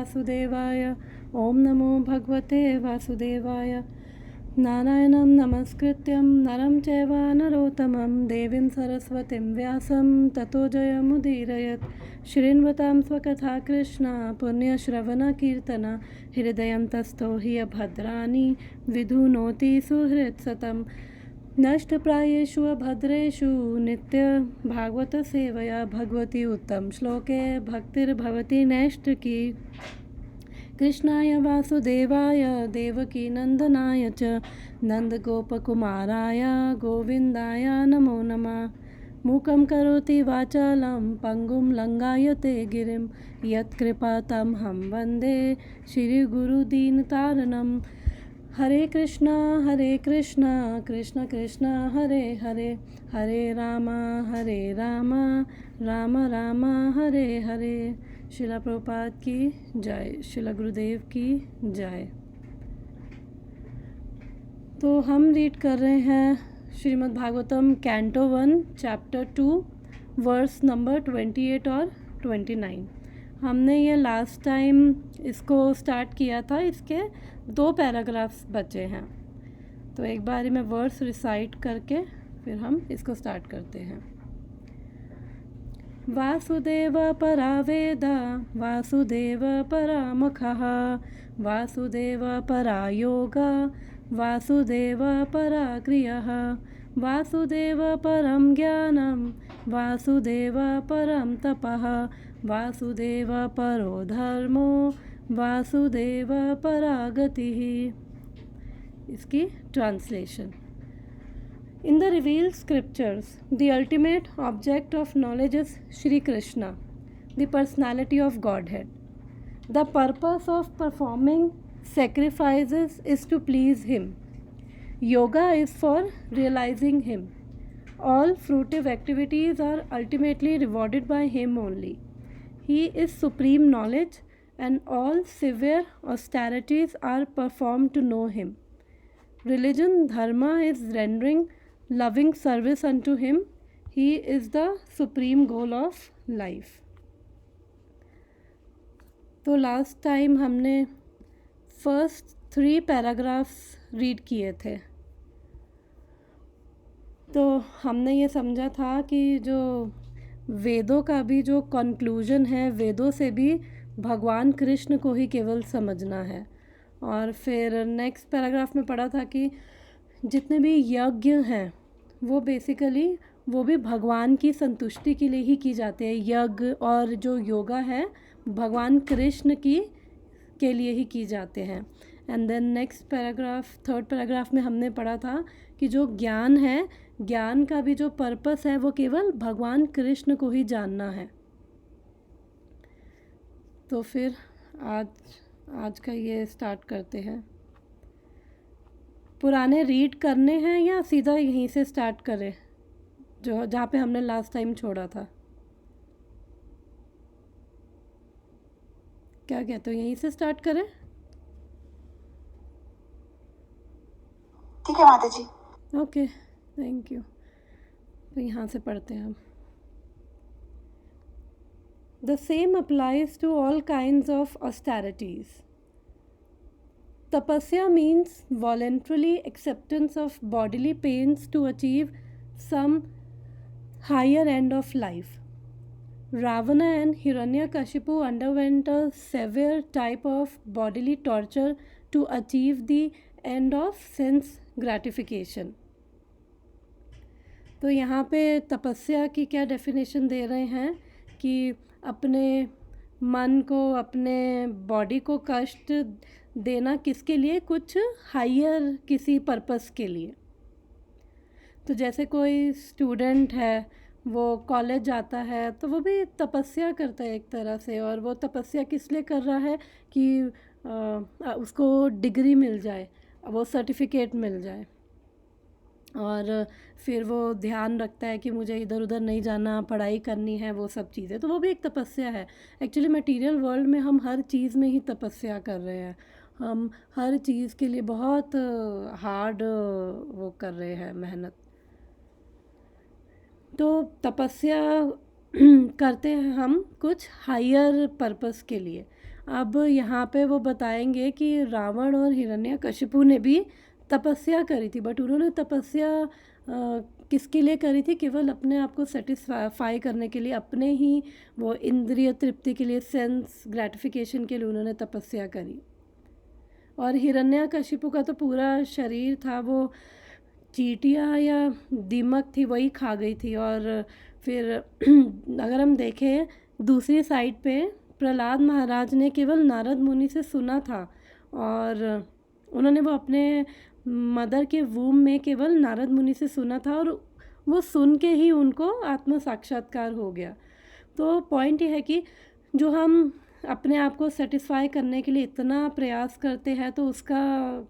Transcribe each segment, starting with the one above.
वासुदेवाय। ओम नमो भगवते वासुदेवाय। नारायणं नमस्कृत्यं नरं चैव नरोत्तमं देवीं सरस्वतीं व्यासं ततो जयमुदीरयत्। शृण्वतां स्वकथा कृष्णा पुण्यश्रवणकीर्तना हृदयं तस्थो हि भद्राणि विधुनोति सुहृत्सतम्। नष्टप्रायेषु अभद्रेषु नित्य भागवत सेवया भगवती उत्तम श्लोके भक्तिर्भवति नैष्टिकी। कृष्णाय वासुदेवाय देवकी नंदनाय च नंदगोपकुमाराय गोविंदाय नमो नमः। मूकं करोति वाचालं पंगुं लंघयते गिरिं यत्कृपातमहं वन्दे श्रीगुरुदीनतारिणम्। हरे कृष्णा कृष्ण कृष्ण हरे हरे, हरे राम राम राम हरे हरे। शिला प्रभुपाद की जय, शिला गुरुदेव की जय। तो हम रीड कर रहे हैं Srimad Bhagavatam canto 1 chapter 2 verse number 28 और 29। हमने ये लास्ट टाइम इसको स्टार्ट किया था, इसके 2 पैराग्राफ्स बचे हैं। तो एक बार मैं वर्स रिसाइट करके फिर हम इसको स्टार्ट करते हैं। वासुदेव परा वेदा वासुदेव परा मुखः वासुदेव परा योगा वासुदेव परा क्रियः वासुदेव परं ज्ञानं वासुदेव परं तपः वासुदेव परो धर्मो वासुदेव परा गतिः। इसकी translation. In the revealed scriptures, the ultimate object of knowledge is Shri Krishna, the personality of Godhead. The purpose of performing sacrifices is to please Him. Yoga is for realizing Him. All fruitive activities are ultimately rewarded by Him only. He is supreme knowledge, and all severe austerities are performed to know Him. Religion, dharma, is rendering loving service unto Him. He is the supreme goal of life. तो last time हमने first 3 paragraphs read किए थे। तो हमने ये समझा था कि जो वेदों का भी जो कंक्लूजन है, वेदों से भी भगवान कृष्ण को ही केवल समझना है। और फिर नेक्स्ट पैराग्राफ में पढ़ा था कि जितने भी यज्ञ हैं वो बेसिकली वो भी भगवान की संतुष्टि के लिए ही की जाते हैं। यज्ञ और जो योगा है भगवान कृष्ण की के लिए ही की जाते हैं। And then next paragraph, third paragraph में हमने पढ़ा था कि जो ज्ञान है, ज्ञान का भी जो पर्पस है वो केवल भगवान कृष्ण को ही जानना है। तो फिर आज का ये स्टार्ट करते हैं। पुराने रीड करने हैं या सीधा यहीं से स्टार्ट करें जो जहाँ पे हमने लास्ट टाइम छोड़ा था? क्या कहते हो, यहीं से स्टार्ट करें? ठीक है माता जी। Okay, thank you. तो यहाँ से पढ़ते हैं हम। The same applies to all kinds of austerities. Tapasya means voluntarily acceptance of bodily pains to achieve some higher end of life. Ravana and Hiranyakashipu underwent a severe type of bodily torture to achieve the end of sense gratification. तो यहाँ पे तपस्या की क्या definition दे रहे हैं कि अपने मन को, अपने बॉडी को कष्ट देना किसके लिए? कुछ हायर किसी पर्पस के लिए। तो जैसे कोई स्टूडेंट है वो कॉलेज जाता है तो वो भी तपस्या करता है एक तरह से, और वो तपस्या किस लिए कर रहा है कि उसको डिग्री मिल जाए, वो सर्टिफिकेट मिल जाए। और फिर वो ध्यान रखता है कि मुझे इधर उधर नहीं जाना, पढ़ाई करनी है, वो सब चीज़ें। तो वो भी एक तपस्या है। एक्चुअली मटेरियल वर्ल्ड में हम हर चीज़ में ही तपस्या कर रहे हैं। हम हर चीज़ के लिए बहुत हार्ड वो कर रहे हैं, मेहनत। तो तपस्या करते हैं हम कुछ हायर पर्पस के लिए। अब यहाँ पे वो बताएंगे कि रावण और हिरण्यकशिपु ने भी तपस्या करी थी, बट उन्होंने तपस्या किसके लिए करी थी? केवल अपने आप को सेटिस्फाई करने के लिए, अपने ही वो इंद्रिय तृप्ति के लिए, सेंस ग्रेटिफिकेशन के लिए उन्होंने तपस्या करी। और हिरण्यकशिपु का तो पूरा शरीर था, वो चींटियाँ या दीमक थी वही खा गई थी। और फिर अगर हम देखें दूसरी साइड पे, प्रहलाद महाराज ने केवल नारद मुनि से सुना था, और उन्होंने वो अपने मदर के वूम में केवल नारद मुनि से सुना था, और वो सुन के ही उनको आत्म साक्षात्कार हो गया। तो पॉइंट ये है कि जो हम अपने आप को सेटिस्फाई करने के लिए इतना प्रयास करते हैं तो उसका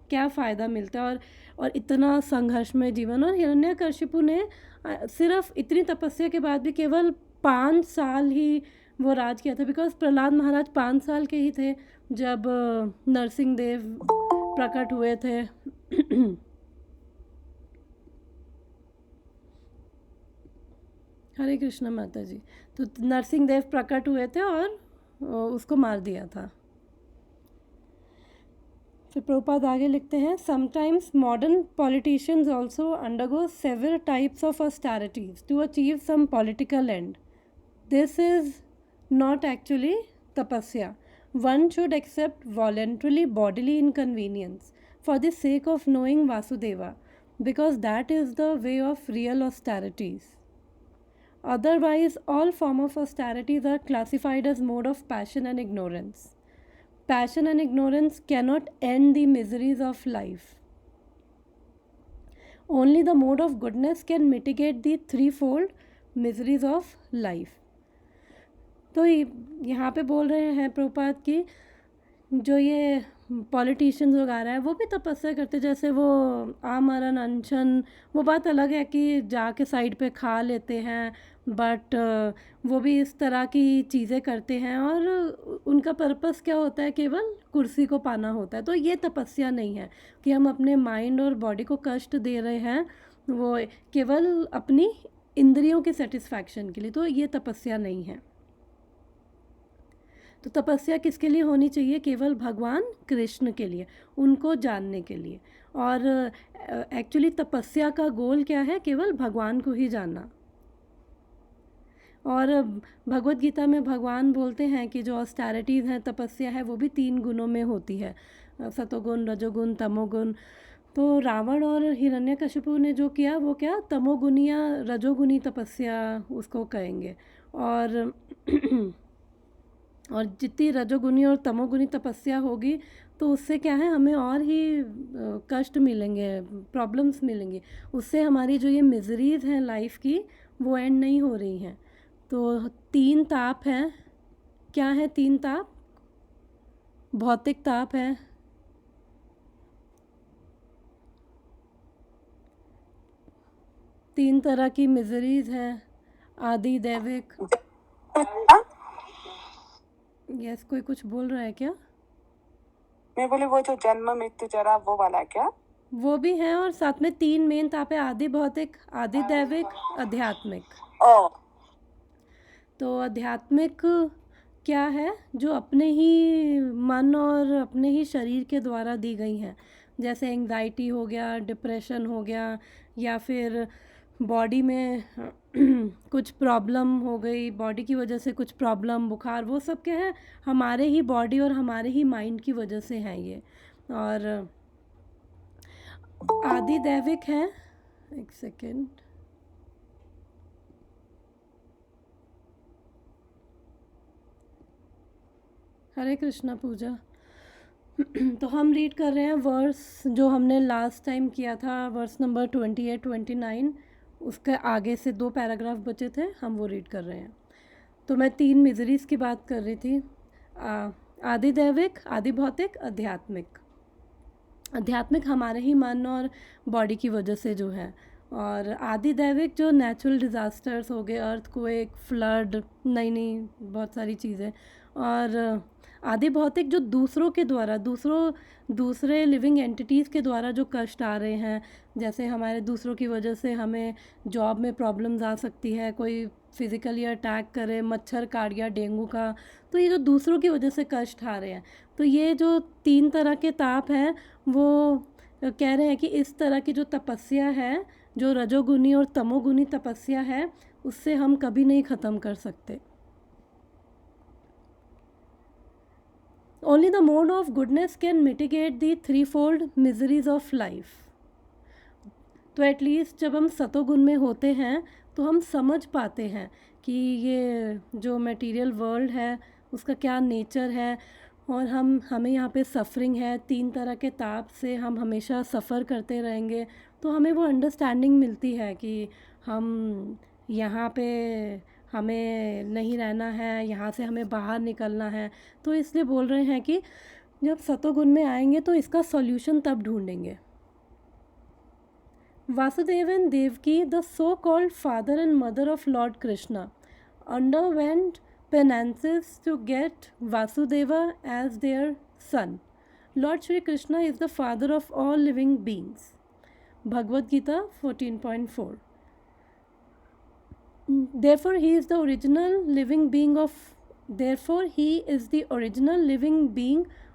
क्या फ़ायदा मिलता है, और इतना संघर्षमय जीवन। और हिरण्यकशिपु ने सिर्फ इतनी तपस्या के बाद भी केवल 5 साल ही वो राज किया था, बिकॉज प्रहलाद महाराज 5 साल के ही थे जब नरसिंह देव प्रकट हुए थे। हरे कृष्णा माता जी। तो नरसिंह देव प्रकट हुए थे और उसको मार दिया था। फिर प्रभुपाद आगे लिखते हैं, sometimes modern politicians also undergo several types of austerities to achieve some political end. This is not actually tapasya. One should accept voluntarily bodily inconvenience for the sake of knowing Vasudeva, because that is the way of real austerities. Otherwise, all form of austerities are classified as mode of passion and ignorance. Passion and ignorance cannot end the miseries of life. Only the mode of goodness can mitigate the threefold miseries of life. तो यहाँ पे बोल रहे हैं प्रभुपाद की जो ये politicians वगैरह है वो भी तपस्या करते, जैसे वो आमरण अनशन, वो बात अलग है कि जाके साइड पे खा लेते हैं, बट वो भी इस तरह की चीज़ें करते हैं और उनका पर्पस क्या होता है? केवल कुर्सी को पाना होता है। तो ये तपस्या नहीं है कि हम अपने माइंड और बॉडी को कष्ट दे रहे हैं, वो केवल अपनी इंद्रियों के सेटिस्फैक्शन के लिए। तो ये तपस्या नहीं है। तो तपस्या किसके लिए होनी चाहिए? केवल भगवान कृष्ण के लिए, उनको जानने के लिए। और एक्चुअली तपस्या का गोल क्या है? केवल भगवान को ही जानना। और भगवत गीता में भगवान बोलते हैं कि जो ऑस्टेरिटीज़ हैं, तपस्या है, वो भी 3 गुणों में होती है, सतोगुण, रजोगुण, तमोगुण। तो रावण और हिरण्यकशिपु ने जो किया वो क्या? तमोगुनी या रजोगुनी तपस्या उसको कहेंगे। और और जितनी रजोगुनी और तमोगुनी तपस्या होगी तो उससे क्या है, हमें और ही कष्ट मिलेंगे, प्रॉब्लम्स मिलेंगी। उससे हमारी जो ये मिजरीज हैं लाइफ की, वो एंड नहीं हो रही हैं। तो 3 ताप हैं। क्या है 3 ताप? भौतिक ताप है, तीन तरह की मिजरीज हैं, आदि, दैविक। यस, कोई कुछ बोल रहा है क्या? मैं बोले वो जो जन्म मृत्यु जरा वो वाला क्या? वो भी है, और साथ में 3 मेन ताप है, आदि भौतिक, आदि दैविक, आध्यात्मिक। तो आध्यात्मिक क्या है? जो अपने ही मन और अपने ही शरीर के द्वारा दी गई हैं, जैसे एंग्जाइटी हो गया, डिप्रेशन हो गया, या फिर बॉडी में कुछ प्रॉब्लम हो गई, बॉडी की वजह से कुछ प्रॉब्लम, बुखार, वो सब क्या है? हमारे ही बॉडी और हमारे ही माइंड की वजह से हैं ये। और आदि दैविक है, एक सेकेंड, हरे कृष्णा पूजा। तो हम रीड कर रहे हैं वर्स जो हमने लास्ट टाइम किया था, वर्स नंबर 28, 29, उसके आगे से 2 पैराग्राफ बचे थे, हम वो रीड कर रहे हैं। तो मैं 3 मिजरीज की बात कर रही थी, आदि दैविक, आदि भौतिक, आध्यात्मिक। आध्यात्मिक हमारे ही मन और बॉडी की वजह से जो है, और आदि दैविक जो नेचुरल डिज़ास्टर्स हो गए, अर्थक्वेक, फ्लड, नई बहुत सारी चीज़ें। और आदि भौतिक जो दूसरों के द्वारा दूसरे लिविंग एंटिटीज़ के द्वारा जो कष्ट आ रहे हैं, जैसे हमारे दूसरों की वजह से हमें जॉब में प्रॉब्लम्स आ सकती है, कोई फिज़िकली अटैक करे, मच्छर काट गया डेंगू का, तो ये जो दूसरों की वजह से कष्ट आ रहे हैं, तो ये जो 3 तरह के ताप हैं वो कह रहे हैं कि इस तरह की जो तपस्या है, जो रजोगुनी और तमोगुनी तपस्या है, उससे हम कभी नहीं ख़त्म कर सकते। Only the mode of goodness can mitigate the threefold miseries of life. तो एटलीस्ट जब हम सतोगुण में होते हैं तो हम समझ पाते हैं कि ये जो मटेरियल वर्ल्ड है उसका क्या नेचर है, और हमें यहाँ पे सफ़रिंग है, 3 तरह के ताप से हम हमेशा सफ़र करते रहेंगे, तो हमें वो अंडरस्टैंडिंग मिलती है कि हम यहाँ पे हमें नहीं रहना है, यहाँ से हमें बाहर निकलना है। तो इसलिए बोल रहे हैं कि जब सतोगुण में आएंगे तो इसका सॉल्यूशन तब ढूंढेंगे। Vasudeva and Devaki, the so-called father and mother of Lord Krishna, underwent penances to get Vasudeva as their son. Lord Shri Krishna is the father of all living beings. Bhagavad Gita 14.4. Therefore, he is the original living being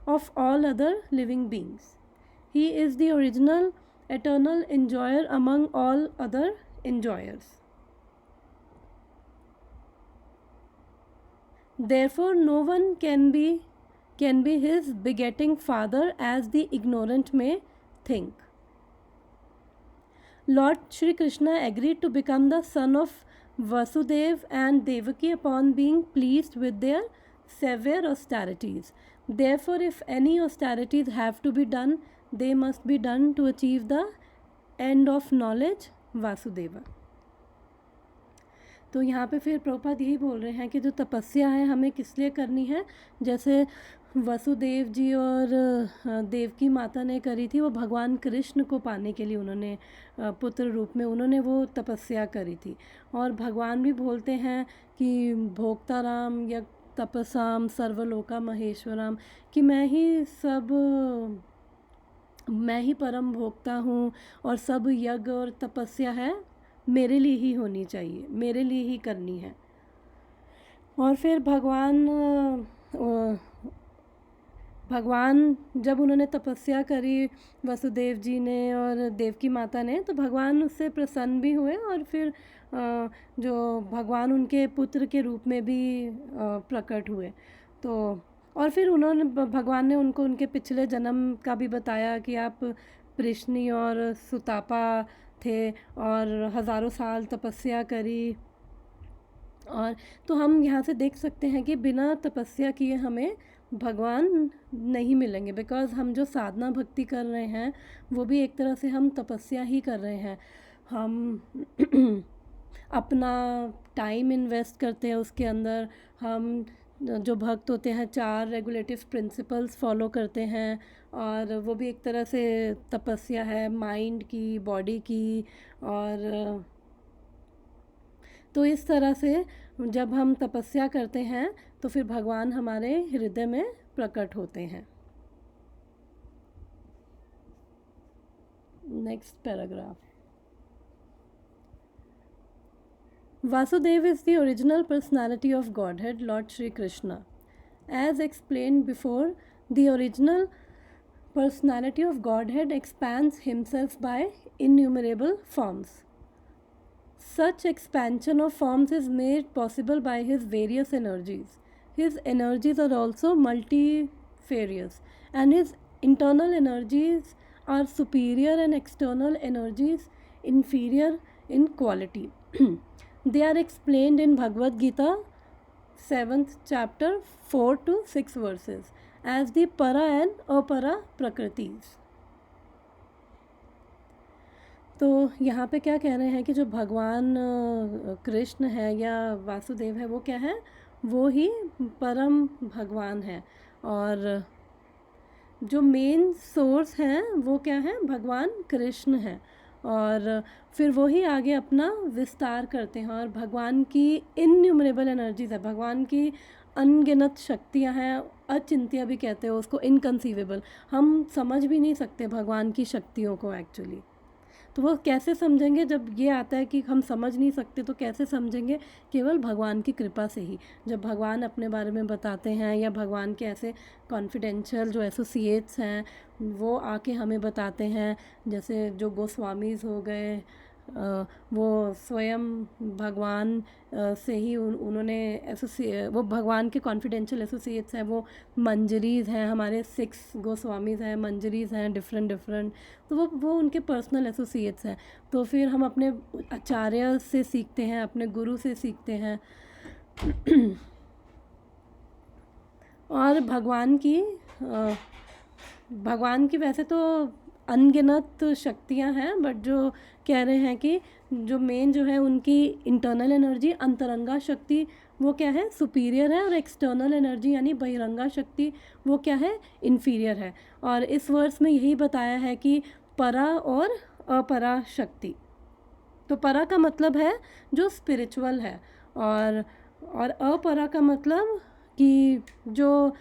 of all other living beings. He is the original eternal enjoyer among all other enjoyers. Therefore, no one can be his begetting father, as the ignorant may think. Lord Shri Krishna agreed to become the son of Vasudeva and Devaki upon being pleased with their severe austerities. Therefore, if any austerities have to be done, they must be done to achieve the end of knowledge, Vasudeva. तो यहाँ पे फिर प्रभुपाद यही बोल रहे हैं कि जो तपस्या है हमें किस लिए करनी है, जैसे वसुदेव जी और देवकी माता ने करी थी, वो भगवान कृष्ण को पाने के लिए उन्होंने पुत्र रूप में उन्होंने वो तपस्या करी थी। और भगवान भी बोलते हैं कि भोक्ताराम या तपसाम सर्वलोका महेश्वराम, कि मैं ही परम भोक्ता हूँ और सब यज्ञ और तपस्या है मेरे लिए ही होनी चाहिए, मेरे लिए ही करनी है। और फिर भगवान जब उन्होंने तपस्या करी वसुदेव जी ने और देवकी माता ने, तो भगवान उससे प्रसन्न भी हुए और फिर जो भगवान उनके पुत्र के रूप में भी प्रकट हुए। तो और फिर भगवान ने उनको उनके पिछले जन्म का भी बताया कि आप पृश्नी और सुतापा थे और हज़ारों साल तपस्या करी। और तो हम यहाँ से देख सकते हैं कि बिना तपस्या किए हमें भगवान नहीं मिलेंगे, बिकॉज़ हम जो साधना भक्ति कर रहे हैं वो भी एक तरह से हम तपस्या ही कर रहे हैं। हम अपना टाइम इन्वेस्ट करते हैं उसके अंदर, हम जो भक्त होते हैं 4 रेगुलेटिव प्रिंसिपल्स फॉलो करते हैं, और वो भी एक तरह से तपस्या है माइंड की, बॉडी की। और तो इस तरह से जब हम तपस्या करते हैं तो फिर भगवान हमारे हृदय में प्रकट होते हैं। Next paragraph. Vasudeva is the original personality of Godhead, Lord Shri Krishna. As explained before, the original personality of Godhead expands himself by innumerable forms. Such expansion of forms is made possible by his various energies. His energies are also multifarious, and his internal energies are superior and external energies inferior in quality. They are explained in Bhagavad Gita 7th chapter 4 to 6 verses as the para and apara prakritis. तो यहाँ पे क्या कह रहे हैं कि जो भगवान कृष्ण है या वासुदेव है वो क्या है, वो ही परम भगवान है, और जो मेन सोर्स हैं वो क्या है, भगवान कृष्ण है। और फिर वो ही आगे अपना विस्तार करते हैं, और भगवान की इनन्यूमरेबल एनर्जीज है, भगवान की अनगिनत शक्तियाँ हैं, अचिंत्य भी कहते हैं उसको, इनकंसीवेबल। हम समझ भी नहीं सकते भगवान की शक्तियों को एक्चुअली। तो वो कैसे समझेंगे जब ये आता है कि हम समझ नहीं सकते, तो कैसे समझेंगे? केवल भगवान की कृपा से ही। जब भगवान अपने बारे में बताते हैं या भगवान के ऐसे कॉन्फिडेंशियल जो एसोसिएट्स हैं वो आके हमें बताते हैं, जैसे जो गोस्वामीज़ हो गए, वो स्वयं भगवान से ही उन्होंने वो भगवान के कॉन्फिडेंशियल एसोसिएट्स हैं, वो मंजरीज़ हैं, हमारे 6 गोस्वामीज़ हैं, मंजरीज़ हैं डिफरेंट डिफरेंट। तो वो उनके पर्सनल एसोसिएट्स हैं। तो फिर हम अपने आचार्य से सीखते हैं, अपने गुरु से सीखते हैं। और भगवान की वैसे तो अनगिनत शक्तियां हैं, बट जो कह रहे हैं कि जो मेन जो है उनकी इंटरनल एनर्जी, अंतरंगा शक्ति, वो क्या है? सुपीरियर है। और एक्सटर्नल एनर्जी यानी बहिरंगा शक्ति, वो क्या है? इन्फीरियर है। और इस वर्स में यही बताया है कि परा और अपरा शक्ति। तो परा का मतलब है जो स्पिरिचुअल है, और अपरा का मतलब कि जो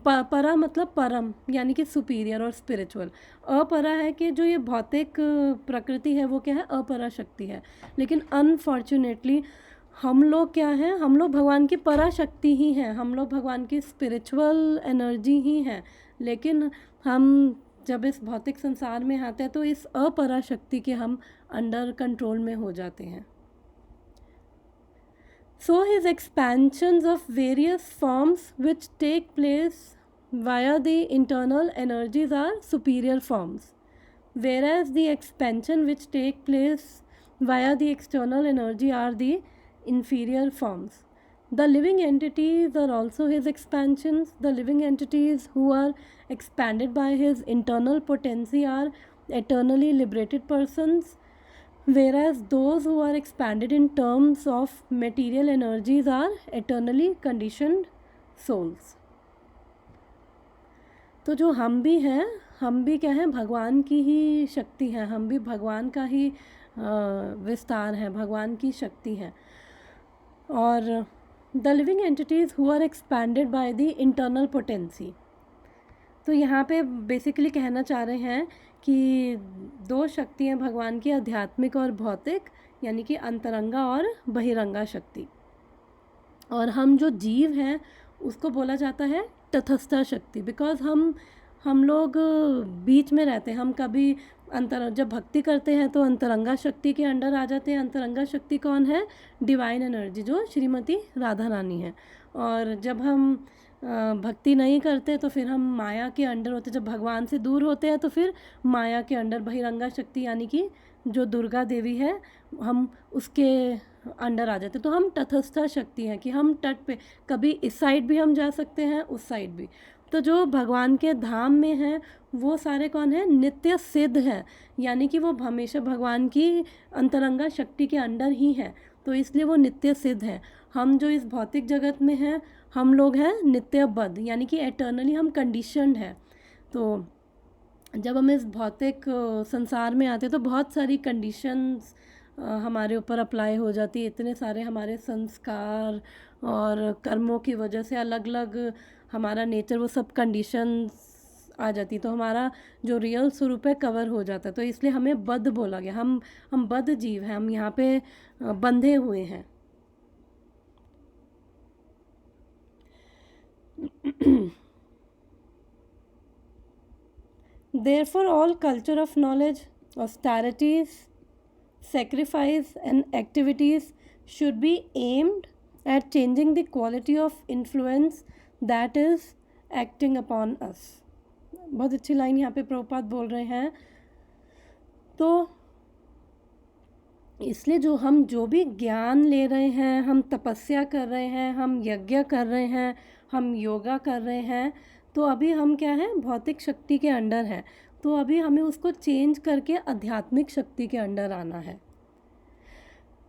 परा मतलब परम यानी कि सुपीरियर और स्पिरिचुअल। अपरा है कि जो ये भौतिक प्रकृति है वो क्या है? अपरा शक्ति है। लेकिन अनफॉर्चुनेटली हम लोग क्या हैं? हम लोग भगवान की परा शक्ति ही हैं, हम लोग भगवान की स्पिरिचुअल एनर्जी ही हैं। लेकिन हम जब इस भौतिक संसार में आते हैं तो इस अपरा शक्ति के हम अंडर कंट्रोल में हो जाते हैं। So his expansions of various forms which take place via the internal energies are superior forms, whereas the expansion which take place via the external energy are the inferior forms. The living entities are also his expansions. The living entities who are expanded by his internal potency are eternally liberated persons, whereas those who are expanded in terms of material energies are eternally conditioned souls. तो जो हम भी हैं, हम भी क्या हैं? भगवान की ही शक्ति हैं, हम भी भगवान का ही विस्तार है, भगवान की शक्ति है। और the living entities who are expanded by the internal potency, तो यहाँ पे बेसिकली कहना चाह रहे हैं कि 2 शक्तियाँ भगवान की, आध्यात्मिक और भौतिक, यानी कि अंतरंगा और बहिरंगा शक्ति। और हम जो जीव हैं उसको बोला जाता है तटस्थ शक्ति, बिकॉज हम लोग बीच में रहते हैं। हम कभी जब भक्ति करते हैं तो अंतरंगा शक्ति के अंडर आ जाते हैं। अंतरंगा शक्ति कौन है? डिवाइन एनर्जी, जो श्रीमती राधा रानी है। और जब हम भक्ति नहीं करते तो फिर हम माया के अंडर होते। जब भगवान से दूर होते हैं तो फिर माया के अंडर, बहिरंगा शक्ति यानी कि जो दुर्गा देवी है, हम उसके अंडर आ जाते। तो हम तटस्थ शक्ति हैं कि हम तट पे, कभी इस साइड भी हम जा सकते हैं, उस साइड भी। तो जो भगवान के धाम में हैं वो सारे कौन है? नित्य सिद्ध हैं, यानी कि वो हमेशा भगवान की अंतरंगा शक्ति के अंडर ही हैं, तो इसलिए वो नित्य सिद्ध हैं। हम जो इस भौतिक जगत में हैं, हम लोग हैं नित्यबद्ध, यानी कि एटर्नली हम कंडीशनड हैं। तो जब हम इस भौतिक संसार में आते हैं तो बहुत सारी कंडीशंस हमारे ऊपर अप्लाई हो जाती है। इतने सारे हमारे संस्कार और कर्मों की वजह से अलग अलग हमारा नेचर, वो सब कंडीशंस आ जाती, तो हमारा जो रियल स्वरूप है कवर हो जाता है। तो इसलिए हमें बद्ध बोला गया। हम बद्ध जीव हैं, हम यहाँ पे बंधे हुए हैं। Therefore, all culture of knowledge, austerities, sacrifice and activities should be aimed at changing the quality of influence that is acting upon us. बहुत अच्छी लाइन यहाँ पे प्रभुपाद बोल रहे हैं। तो इसलिए जो भी ज्ञान ले रहे हैं, हम तपस्या कर रहे हैं, हम यज्ञ कर रहे हैं, हम योगा कर रहे हैं, तो अभी हम क्या हैं? भौतिक शक्ति के अंडर हैं। तो अभी हमें उसको चेंज करके आध्यात्मिक शक्ति के अंडर आना है।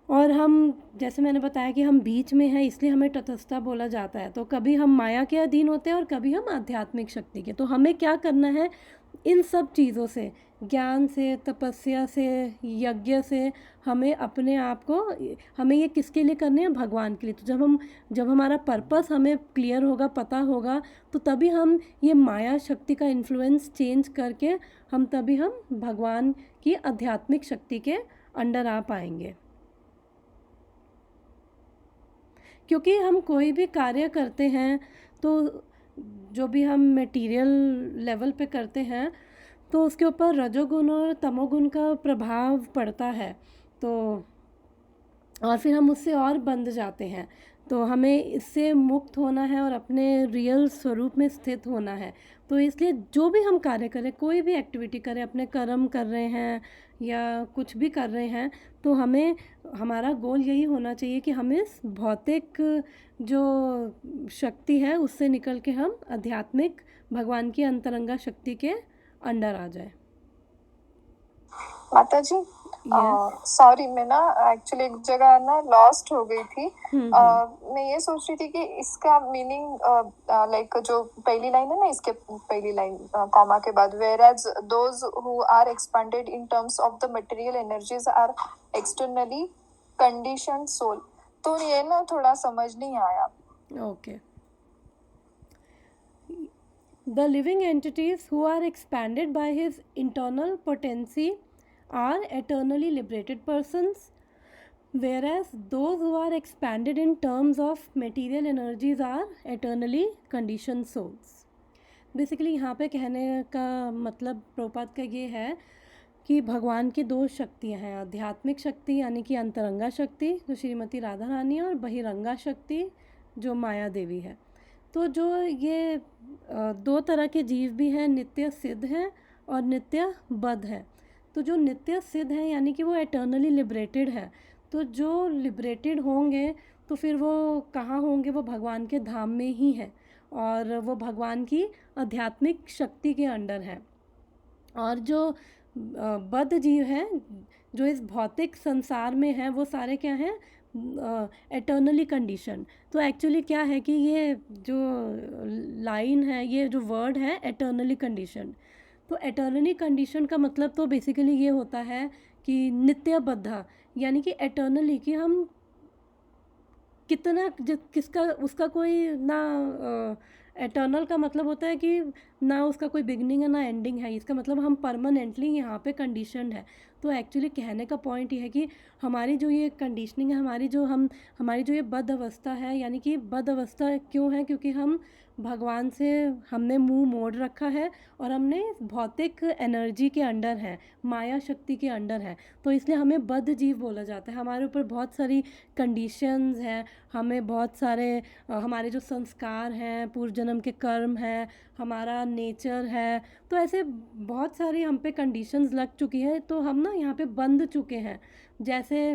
और हम, जैसे मैंने बताया कि हम बीच में हैं, इसलिए हमें तटस्थता बोला जाता है। तो कभी हम माया के अधीन होते हैं और कभी हम आध्यात्मिक शक्ति के। तो हमें क्या करना है, इन सब चीज़ों से, ज्ञान से, तपस्या से, यज्ञ से, हमें अपने आप को, हमें ये किसके लिए करने हैं, भगवान के लिए। तो जब हमारा पर्पस हमें क्लियर होगा, पता होगा, तो तभी हम ये माया शक्ति का इन्फ्लुएंस चेंज करके तभी हम भगवान की आध्यात्मिक शक्ति के अंडर आ पाएंगे। क्योंकि हम कोई भी कार्य करते हैं तो जो भी हम मटेरियल लेवल पे करते हैं तो उसके ऊपर रजोगुण और तमोगुण का प्रभाव पड़ता है। तो और फिर हम उससे और बंध जाते हैं। तो हमें इससे मुक्त होना है और अपने रियल स्वरूप में स्थित होना है। तो इसलिए जो भी हम कार्य करें, कोई भी एक्टिविटी करें, अपने कर्म कर रहे हैं या कुछ भी कर रहे हैं, तो हमें, हमारा गोल यही होना चाहिए कि हमें इस भौतिक जो शक्ति है उससे निकल के हम आध्यात्मिक भगवान की अंतरंगा शक्ति के अंडर आ जाए। माता जी, Yes. सॉरी, मैं ना एक्चुअली एक जगह ना लॉस्ट हो गई थी। मैं ये सोच रही थी कि इसका मीनिंग लाइक जो पहली लाइन है ना, इसके पहली लाइन कॉमा के बाद, whereas those who are expanded in terms of the material energies are externally conditioned soul. तो ये ना थोड़ा समझ नहीं आया। Okay. The living entities who are expanded by his internal potency are eternally liberated persons, whereas those who are expanded in terms of material energies are eternally conditioned souls. Basically यहाँ पे कहने का मतलब प्रभुपाद का ये है कि भगवान की दो शक्तियाँ हैं, आध्यात्मिक शक्ति यानी कि अंतरंगा शक्ति जो श्रीमती राधा रानी, और बहिरंगा शक्ति जो माया देवी है। तो जो ये दो तरह के जीव भी हैं, नित्य सिद्ध हैं और नित्य बद्ध हैं। तो जो नित्य सिद्ध हैं यानी कि वो एटर्नली लिबरेटेड है। तो जो लिबरेटेड होंगे तो फिर वो कहाँ होंगे, वो भगवान के धाम में ही है और वो भगवान की आध्यात्मिक शक्ति के अंडर है। और जो बद्ध जीव हैं जो इस भौतिक संसार में हैं, वो सारे क्या हैं, एटर्नली कंडीशन। तो एक्चुअली क्या है कि ये जो लाइन है, ये जो वर्ड है एटर्नली कंडीशन, तो एटर्नली कंडीशन का मतलब तो बेसिकली ये होता है कि नित्यबद्ध, यानी कि एटर्नली, कि हम कितना किसका उसका कोई ना, एटर्नल का मतलब होता है कि ना उसका कोई बिगनिंग है ना एंडिंग है। इसका मतलब हम परमानेंटली यहाँ पे कंडीशनड है। तो एक्चुअली कहने का पॉइंट ये है कि हमारी जो ये कंडीशनिंग है, हमारी जो ये बद्ध अवस्था है, यानी कि बद्ध अवस्था क्यों है, क्योंकि हम भगवान से हमने मुंह मोड़ रखा है और हमने भौतिक एनर्जी के अंडर है, माया शक्ति के अंडर है। तो इसलिए हमें बद्ध जीव बोला जाता है। हमारे ऊपर बहुत सारी कंडीशंस हैं, हमें बहुत सारे हमारे जो संस्कार हैं, पूर्व जन्म के कर्म हैं, हमारा नेचर है, तो ऐसे बहुत सारी हम पे कंडीशंस लग चुकी है। तो हम ना यहाँ पे बंध चुके हैं। जैसे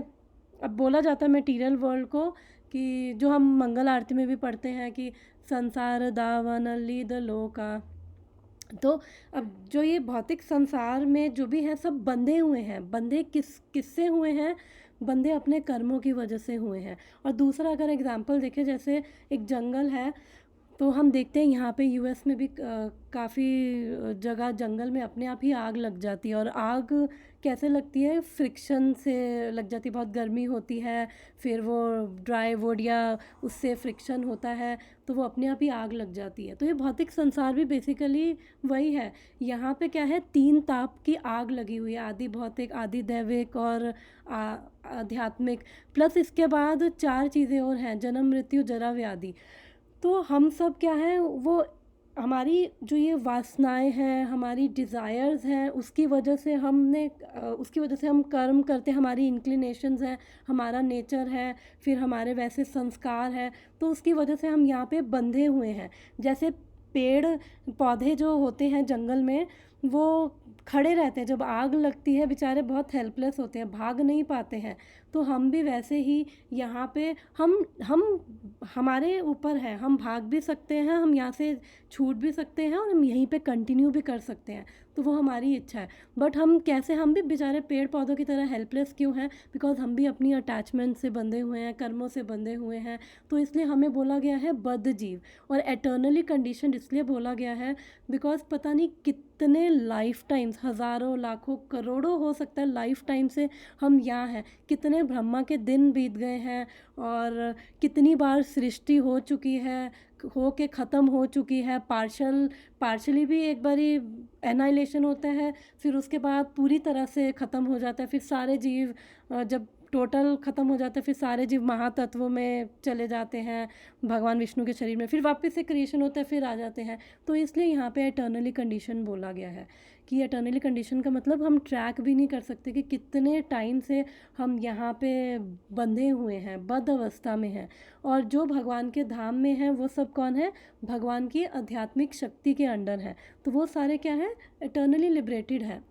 अब बोला जाता है मटीरियल वर्ल्ड को कि जो हम मंगल आरती में भी पढ़ते हैं कि संसार दावन लीद लोका। तो अब जो ये भौतिक संसार में जो भी है सब बंधे हुए हैं। बंधे किससे हुए हैं, बंधे अपने कर्मों की वजह से हुए हैं। और दूसरा अगर एग्जांपल देखें, जैसे एक जंगल है, तो हम देखते हैं यहाँ पे यूएस में भी काफ़ी जगह जंगल में अपने आप ही आग लग जाती है। और आग कैसे लगती है, फ्रिक्शन से लग जाती है, बहुत गर्मी होती है, फिर वो ड्राई वुड या उससे फ्रिक्शन होता है तो वो अपने आप ही आग लग जाती है। तो ये भौतिक संसार भी बेसिकली वही है। यहाँ पे क्या है, तीन ताप की आग लगी हुई है, आदि भौतिक, आदि दैविक और आध्यात्मिक, प्लस इसके बाद चार चीज़ें और हैं, जन्म मृत्यु जरा व्याधि। तो हम सब क्या हैं, वो हमारी जो ये वासनाएं हैं, हमारी डिज़ायर्स हैं, उसकी वजह से हम कर्म करते हैं, हमारी इंक्लिनेशंस हैं, हमारा नेचर है, फिर हमारे वैसे संस्कार हैं। तो उसकी वजह से हम यहाँ पे बंधे हुए हैं। जैसे पेड़ पौधे जो होते हैं जंगल में, वो खड़े रहते हैं, जब आग लगती है बेचारे बहुत हेल्पलेस होते हैं, भाग नहीं पाते हैं। तो हम भी वैसे ही यहाँ पे हम हमारे ऊपर है, हम भाग भी सकते हैं, हम यहाँ से छूट भी सकते हैं और हम यहीं पे कंटिन्यू भी कर सकते हैं। तो वो हमारी इच्छा है। बट हम कैसे, हम भी बेचारे पेड़ पौधों की तरह हेल्पलेस क्यों हैं? बिकॉज हम भी अपनी अटैचमेंट से बंधे हुए हैं, कर्मों से बंधे हुए हैं। तो इसलिए हमें बोला गया है बद्ध जीव, और एटर्नली कंडीशन इसलिए बोला गया है बिकॉज पता नहीं कितने लाइफ टाइम्स, हज़ारों लाखों करोड़ों हो सकता है लाइफ टाइम से हम यहाँ हैं। कितने ब्रह्मा के दिन बीत गए हैं, और कितनी बार सृष्टि हो चुकी है, हो के ख़त्म हो चुकी है, पार्शली भी एक बारी एनाइलेशन होता है, फिर उसके बाद पूरी तरह से ख़त्म हो जाता है, फिर सारे जीव जब टोटल ख़त्म हो जाता है फिर सारे जीव महातत्वों में चले जाते हैं भगवान विष्णु के शरीर में, फिर वापस से क्रिएशन होता है, फिर आ जाते हैं। तो इसलिए यहाँ पे एटर्नली कंडीशन बोला गया है कि एटर्नली कंडीशन का मतलब हम ट्रैक भी नहीं कर सकते कि कितने टाइम से हम यहाँ पे बंधे हुए हैं, बद्ध अवस्था में हैं। और जो भगवान के धाम में हैं वो सब कौन है? भगवान की आध्यात्मिक शक्ति के अंडर है। तो वो सारे क्या है? एटर्नली लिबरेटेड है,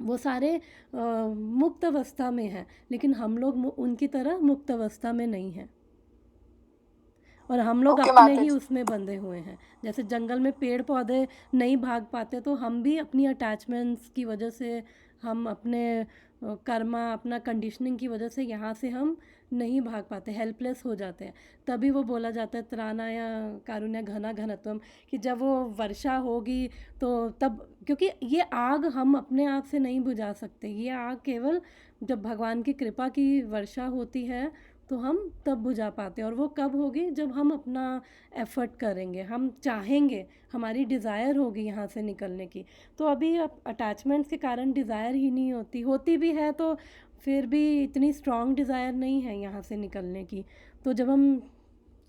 वो सारे मुक्त अवस्था में हैं, लेकिन हम लोग उनकी तरह मुक्त अवस्था में नहीं हैं, और हम लोग ओके अपने माता ही जी। उसमें बंधे हुए हैं। जैसे जंगल में पेड़ पौधे नहीं भाग पाते, तो हम भी अपनी अटैचमेंट्स की वजह से, हम अपने कर्मा, अपना कंडीशनिंग की वजह से यहाँ से हम नहीं भाग पाते, हेल्पलेस हो जाते हैं। तभी वो बोला जाता है त्राणाय कारुण्य घना घनत्वम, कि जब वो वर्षा होगी तो तब, क्योंकि ये आग हम अपने आप से नहीं बुझा सकते, ये आग केवल जब भगवान की कृपा की वर्षा होती है तो हम तब बुझा पाते हैं। और वो कब होगी? जब हम अपना एफर्ट करेंगे, हम चाहेंगे, हमारी डिज़ायर होगी यहाँ से निकलने की। तो अभी अटैचमेंट्स के कारण डिज़ायर ही नहीं होती, होती भी है तो फिर भी इतनी स्ट्रॉन्ग डिज़ायर नहीं है यहाँ से निकलने की। तो जब हम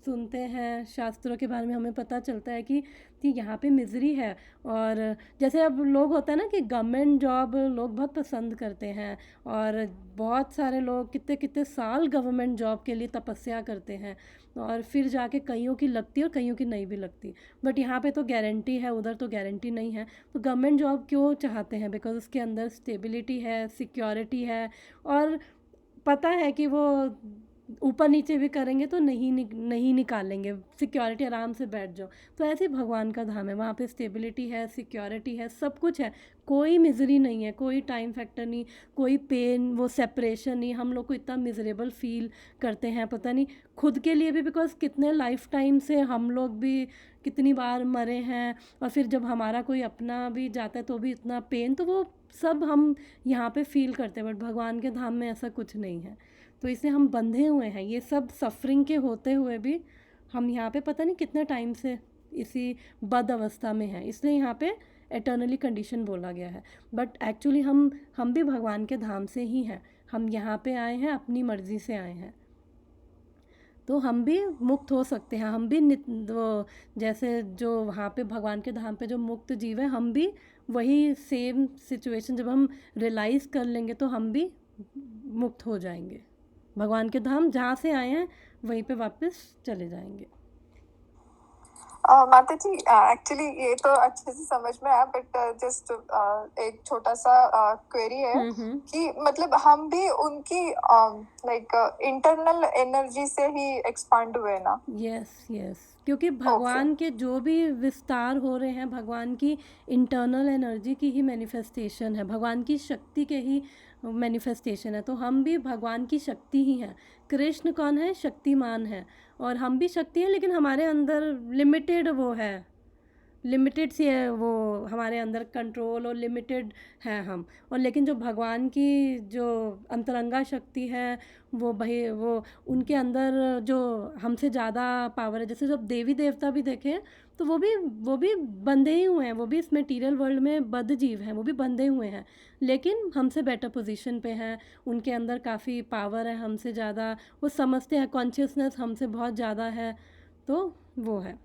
सुनते हैं शास्त्रों के बारे में, हमें पता चलता है कि यहाँ पे मिजरी है। और जैसे अब लोग होता है ना कि गवर्नमेंट जॉब लोग बहुत पसंद करते हैं, और बहुत सारे लोग कितने कितने साल गवर्नमेंट जॉब के लिए तपस्या करते हैं, और फिर जाके कईयों की लगती है और कईयों की नहीं भी लगती। बट यहाँ पे तो गारंटी है, उधर तो गारंटी नहीं है। तो गवर्नमेंट जॉब क्यों चाहते हैं? बिकॉज उसके अंदर स्टेबिलिटी है, सिक्योरिटी है, और पता है कि वो ऊपर नीचे भी करेंगे तो नहीं निकालेंगे, सिक्योरिटी, आराम से बैठ जाओ। तो ऐसे ही भगवान का धाम है, वहाँ पे स्टेबिलिटी है, सिक्योरिटी है, सब कुछ है, कोई मिजरी नहीं है, कोई टाइम फैक्टर नहीं, कोई पेन, वो सेपरेशन नहीं। हम लोग को इतना मिजरेबल फील करते हैं, पता नहीं खुद के लिए भी, बिकॉज कितने लाइफ टाइम से हम लोग भी कितनी बार मरे हैं, और फिर जब हमारा कोई अपना भी जाता है तो भी इतना पेन, तो वो सब हम यहाँ पे फील करते हैं। बट भगवान के धाम में ऐसा कुछ नहीं है, तो इसलिए हम बंधे हुए हैं, ये सब सफरिंग के होते हुए भी हम यहाँ पे पता नहीं कितने टाइम से इसी बद अवस्था में हैं। इसलिए यहाँ पे एटर्नली कंडीशन बोला गया है। बट एक्चुअली हम भी भगवान के धाम से ही हैं, हम यहाँ पे आए हैं, अपनी मर्ज़ी से आए हैं, तो हम भी मुक्त हो सकते हैं। हम भी वो जैसे जो वहाँ पे भगवान के धाम पे जो मुक्त जीव है, हम भी वही सेम सिचुएशन जब हम रियलाइज़ कर लेंगे तो हम भी मुक्त हो जाएंगे, भगवान के धाम जहाँ से आए हैं वहीं पे वापस चले जाएंगे। माता जी, एक्चुअली ये तो अच्छे से समझ में आया, बट जस्ट एक छोटा सा क्वेरी है कि मतलब हम भी उनकी लाइक इंटरनल एनर्जी से ही एक्सपांड हुए ना? यस यस, क्योंकि भगवान के जो भी विस्तार हो रहे हैं, भगवान की इंटरनल एनर्जी की ही मैनिफेस्टेशन है, भगवान की शक्ति के ही मैनिफेस्टेशन है। तो हम भी भगवान की शक्ति ही हैं। कृष्ण कौन है? शक्तिमान है, और हम भी शक्ति हैं, लेकिन हमारे अंदर लिमिटेड वो है, लिमिटेड सी है वो हमारे अंदर कंट्रोल, और लिमिटेड है हम। और लेकिन जो भगवान की जो अंतरंगा शक्ति है, वो भाई वो उनके अंदर जो हमसे ज़्यादा पावर है। जैसे जब देवी देवता भी देखें तो वो भी बंधे ही हुए हैं, वो भी इस मटेरियल वर्ल्ड में बद्ध जीव हैं, वो भी बंधे हुए हैं, लेकिन हमसे बेटर पोजीशन पे हैं। उनके अंदर काफ़ी पावर है हमसे ज़्यादा, वो समझते हैं, कॉन्शियसनेस हमसे बहुत ज़्यादा है, तो वो है।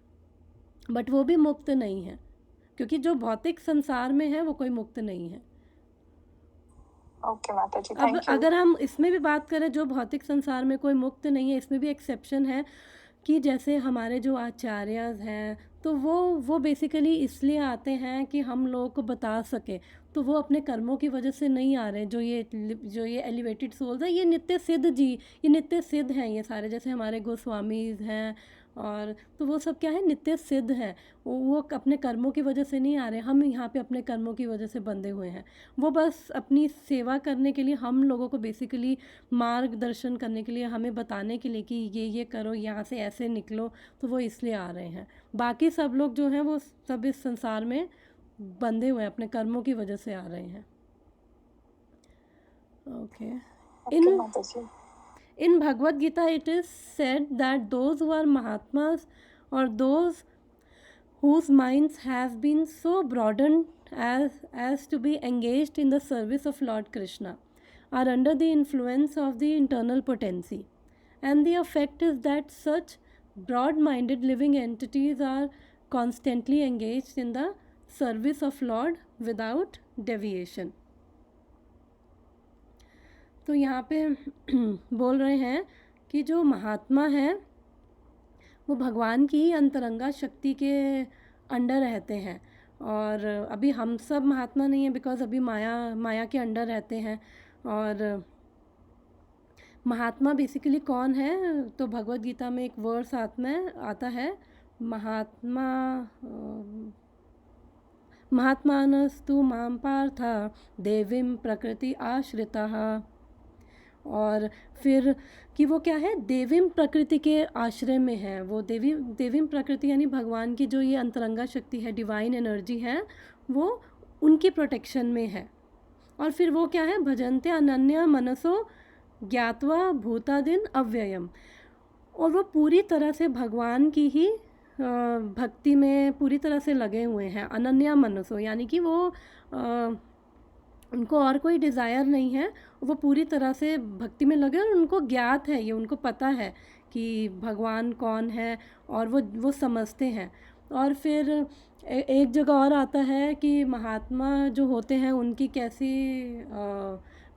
बट वो भी मुक्त नहीं है, क्योंकि जो भौतिक संसार में है वो कोई मुक्त नहीं है। ओके माता जी, अब थैंक यू। अगर हम इसमें भी बात करें, जो भौतिक संसार में कोई मुक्त नहीं है, इसमें भी एक्सेप्शन है कि जैसे हमारे जो आचार्य हैं, तो वो बेसिकली इसलिए आते हैं कि हम लोगों को बता सके। तो वो अपने कर्मों की वजह से नहीं आ रहे। जो ये एलिवेटेड सोल्स है, ये नित्य सिद्ध जी, ये नित्य सिद्ध हैं ये सारे। जैसे हमारे गोस्वामीज हैं, और तो वो सब क्या है, नित्य सिद्ध है। वो अपने कर्मों की वजह से नहीं आ रहे, हम यहाँ पे अपने कर्मों की वजह से बंधे हुए हैं। वो बस अपनी सेवा करने के लिए, हम लोगों को बेसिकली मार्गदर्शन करने के लिए, हमें बताने के लिए कि ये करो, यहाँ से ऐसे निकलो, तो वो इसलिए आ रहे हैं। बाकी सब लोग जो हैं वो सब इस संसार में बंधे हुए हैं, अपने कर्मों की वजह से आ रहे हैं। Okay. In Bhagavad Gita, it is said that those who are Mahatmas, or those whose minds have been so broadened as to be engaged in the service of Lord Krishna, are under the influence of the internal potency. And the effect is that such broad-minded living entities are constantly engaged in the service of Lord without deviation. तो यहाँ पे बोल रहे हैं कि जो महात्मा हैं वो भगवान की अंतरंगा शक्ति के अंडर रहते हैं। और अभी हम सब महात्मा नहीं हैं, बिकॉज़ अभी माया के अंडर रहते हैं। और महात्मा बेसिकली कौन है, तो भगवद गीता में एक वर्स आता है, महात्मानस्तु मां पार्थ देवीं प्रकृति आश्रितः। और फिर कि वो क्या है, देवीं प्रकृति के आश्रय में है। वो देवीं प्रकृति यानी भगवान की जो ये अंतरंगा शक्ति है, डिवाइन एनर्जी है, वो उनकी प्रोटेक्शन में है। और फिर वो क्या है, भजन्ते अनन्या मनसो ज्ञात्वा भूतादिन अव्ययम। और वो पूरी तरह से भगवान की ही भक्ति में पूरी तरह से लगे हुए हैं। अनन्या मनसो यानी कि वो उनको और कोई डिज़ायर नहीं है, वो पूरी तरह से भक्ति में लगे, और उनको ज्ञात है, ये उनको पता है कि भगवान कौन है, और वो समझते हैं। और फिर एक जगह और आता है कि महात्मा जो होते हैं उनकी कैसी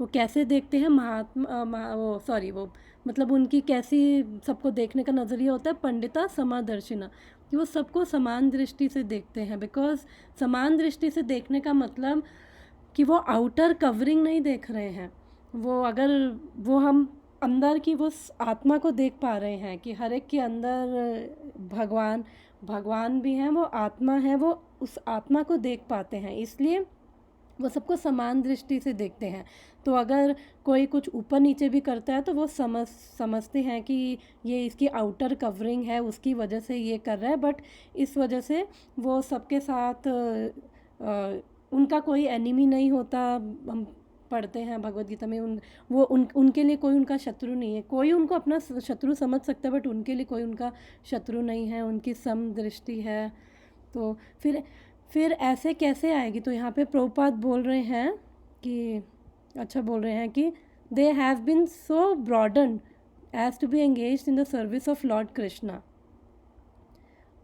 वो कैसे देखते हैं, वो मतलब उनकी कैसी सबको देखने का नज़रिया होता है, पंडिता समादर्शिना, कि वो सबको समान दृष्टि से देखते हैं। बिकॉज़ समान दृष्टि से देखने का मतलब कि वो आउटर कवरिंग नहीं देख रहे हैं, वो हम अंदर की वो आत्मा को देख पा रहे हैं कि हर एक के अंदर भगवान भी हैं, वो आत्मा है, वो उस आत्मा को देख पाते हैं, इसलिए वो सबको समान दृष्टि से देखते हैं। तो अगर कोई कुछ ऊपर नीचे भी करता है तो वो समझते हैं कि ये इसकी आउटर कवरिंग है, उसकी वजह से ये कर रहा है, बट इस वजह से वो सबके साथ उनका कोई एनिमी नहीं होता। हम पढ़ते हैं भगवद गीता में उनके लिए कोई उनका शत्रु नहीं है। कोई उनको अपना शत्रु समझ सकता है, बट उनके लिए कोई उनका शत्रु नहीं है, उनकी समदृष्टि है। तो फिर ऐसे कैसे आएगी, तो यहाँ पे प्रभुपाद बोल रहे हैं कि they have been so broaden as to be engaged in the service of Lord Krishna,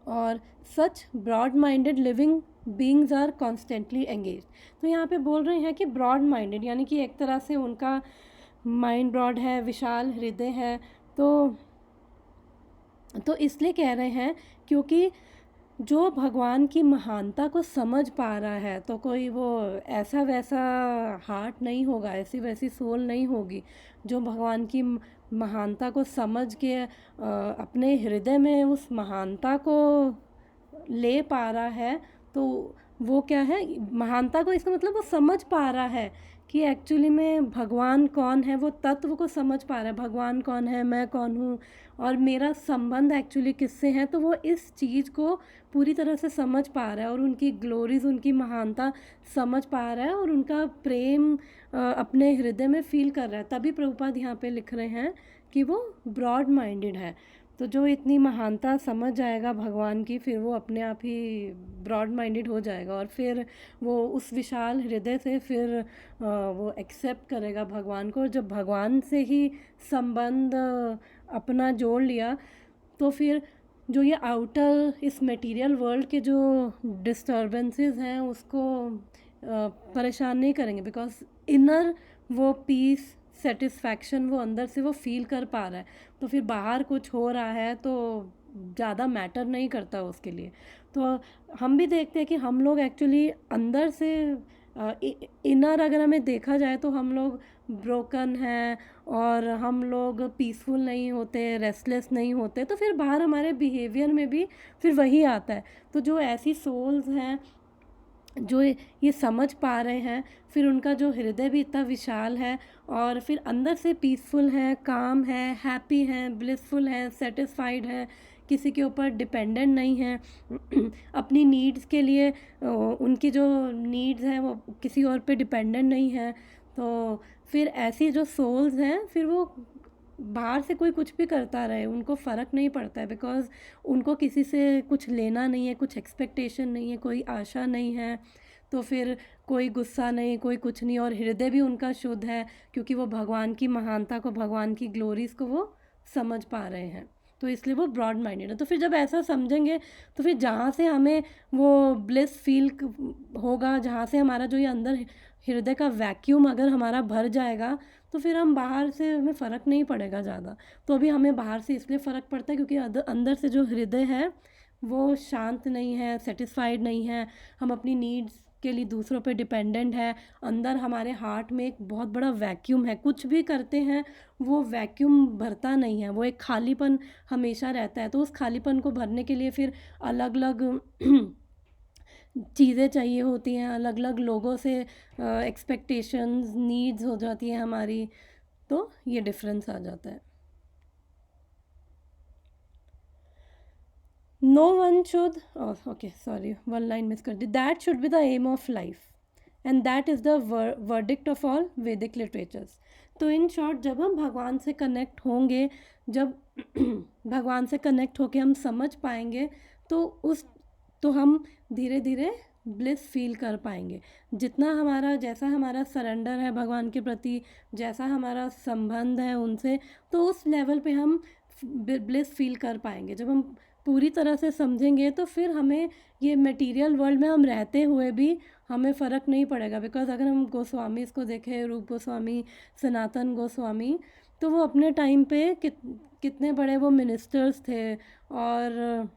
और such broad minded living beings are constantly engage. तो यहाँ पे बोल रहे हैं कि ब्रॉड माइंडेड यानी कि एक तरह से उनका माइंड ब्रॉड है, विशाल हृदय है। तो इसलिए कह रहे हैं क्योंकि जो भगवान की महानता को समझ पा रहा है, तो कोई वो ऐसा वैसा हार्ट नहीं होगा, ऐसी वैसी सोल नहीं होगी जो भगवान की महानता को समझ के अपने हृदय में उस महानता को ले पा रहा है। तो वो क्या है, महानता को, इसका मतलब वो समझ पा रहा है कि एक्चुअली में भगवान कौन है, वो तत्व को समझ पा रहा है, भगवान कौन है, मैं कौन हूँ, और मेरा संबंध एक्चुअली किससे है। तो वो इस चीज़ को पूरी तरह से समझ पा रहा है, और उनकी ग्लोरीज, उनकी महानता समझ पा रहा है, और उनका प्रेम अपने हृदय में फील कर रहा है। तभी प्रभुपाद यहाँ पे लिख रहे हैं कि वो ब्रॉड माइंडेड है। तो जो इतनी महानता समझ जाएगा भगवान की, फिर वो अपने आप ही ब्रॉड माइंडेड हो जाएगा, और फिर वो उस विशाल हृदय से फिर वो एक्सेप्ट करेगा भगवान को। और जब भगवान से ही संबंध अपना जोड़ लिया, तो फिर जो ये आउटर इस मटेरियल वर्ल्ड के जो डिस्टर्बेंसेस हैं उसको परेशान नहीं करेंगे, बिकॉज इनर वो पीस, सेटिस्फैक्शन वो अंदर से वो फील कर पा रहा है। तो फिर बाहर कुछ हो रहा है तो ज़्यादा मैटर नहीं करता उसके लिए। तो हम भी देखते हैं कि हम लोग एक्चुअली अंदर से इनर अगर हमें देखा जाए तो हम लोग ब्रोकन हैं और हम लोग पीसफुल नहीं होते, रेस्टलेस नहीं होते, तो फिर बाहर हमारे बिहेवियर में भी फिर वही आता है। तो जो ऐसी सोल्स हैं जो ये समझ पा रहे हैं, फिर उनका जो हृदय भी इतना विशाल है और फिर अंदर से पीसफुल है, काम है, हैप्पी हैं, ब्लिसफुल हैं, सेटिस्फाइड है, किसी के ऊपर डिपेंडेंट नहीं है अपनी नीड्स के लिए उनकी जो नीड्स हैं वो किसी और पे डिपेंडेंट नहीं है। तो फिर ऐसी जो सोल्स हैं फिर वो बाहर से कोई कुछ भी करता रहे उनको फ़र्क नहीं पड़ता है, बिकॉज़ उनको किसी से कुछ लेना नहीं है, कुछ एक्सपेक्टेशन नहीं है, कोई आशा नहीं है। तो फिर कोई गुस्सा नहीं, कोई कुछ नहीं, और हृदय भी उनका शुद्ध है क्योंकि वो भगवान की महानता को, भगवान की ग्लोरीज़ को वो समझ पा रहे हैं। तो इसलिए वो ब्रॉड माइंडेड है। तो फिर जब ऐसा समझेंगे तो फिर जहाँ से हमें वो ब्लिस फील होगा, जहाँ से हमारा जो ये अंदर हृदय का वैक्यूम अगर हमारा भर जाएगा तो फिर हम बाहर से हमें फ़र्क नहीं पड़ेगा ज़्यादा। तो अभी हमें बाहर से इसलिए फ़र्क पड़ता है क्योंकि अंदर से जो हृदय है वो शांत नहीं है, सेटिस्फाइड नहीं है, हम अपनी नीड्स के लिए दूसरों पे डिपेंडेंट है। अंदर हमारे हार्ट में एक बहुत बड़ा वैक्यूम है, कुछ भी करते हैं वो वैक्यूम भरता नहीं है, वो एक खालीपन हमेशा रहता है। तो उस खालीपन को भरने के लिए फिर अलग अलग चीज़ें चाहिए होती हैं, अलग अलग लोगों से एक्सपेक्टेशंस, नीड्स हो जाती हैं हमारी। तो ये डिफरेंस आ जाता है। No one should, okay sorry one line miss कर दी, that should be the aim of life and that is the verdict of all Vedic literatures. तो इन शॉर्ट जब हम भगवान से कनेक्ट होंगे, जब भगवान से कनेक्ट होके हम समझ पाएंगे तो हम धीरे धीरे ब्लिस फील कर पाएंगे। जितना हमारा, जैसा हमारा सरेंडर है भगवान के प्रति, जैसा हमारा संबंध है उनसे, तो उस लेवल पे हम ब्लिस फील कर पाएंगे। जब हम पूरी तरह से समझेंगे तो फिर हमें ये मटेरियल वर्ल्ड में हम रहते हुए भी हमें फ़र्क नहीं पड़ेगा। बिकॉज अगर हम गोस्वामी इसको देखें, रूप गोस्वामी, सनातन गोस्वामी, तो वो अपने टाइम पे कितने बड़े वो मिनिस्टर्स थे और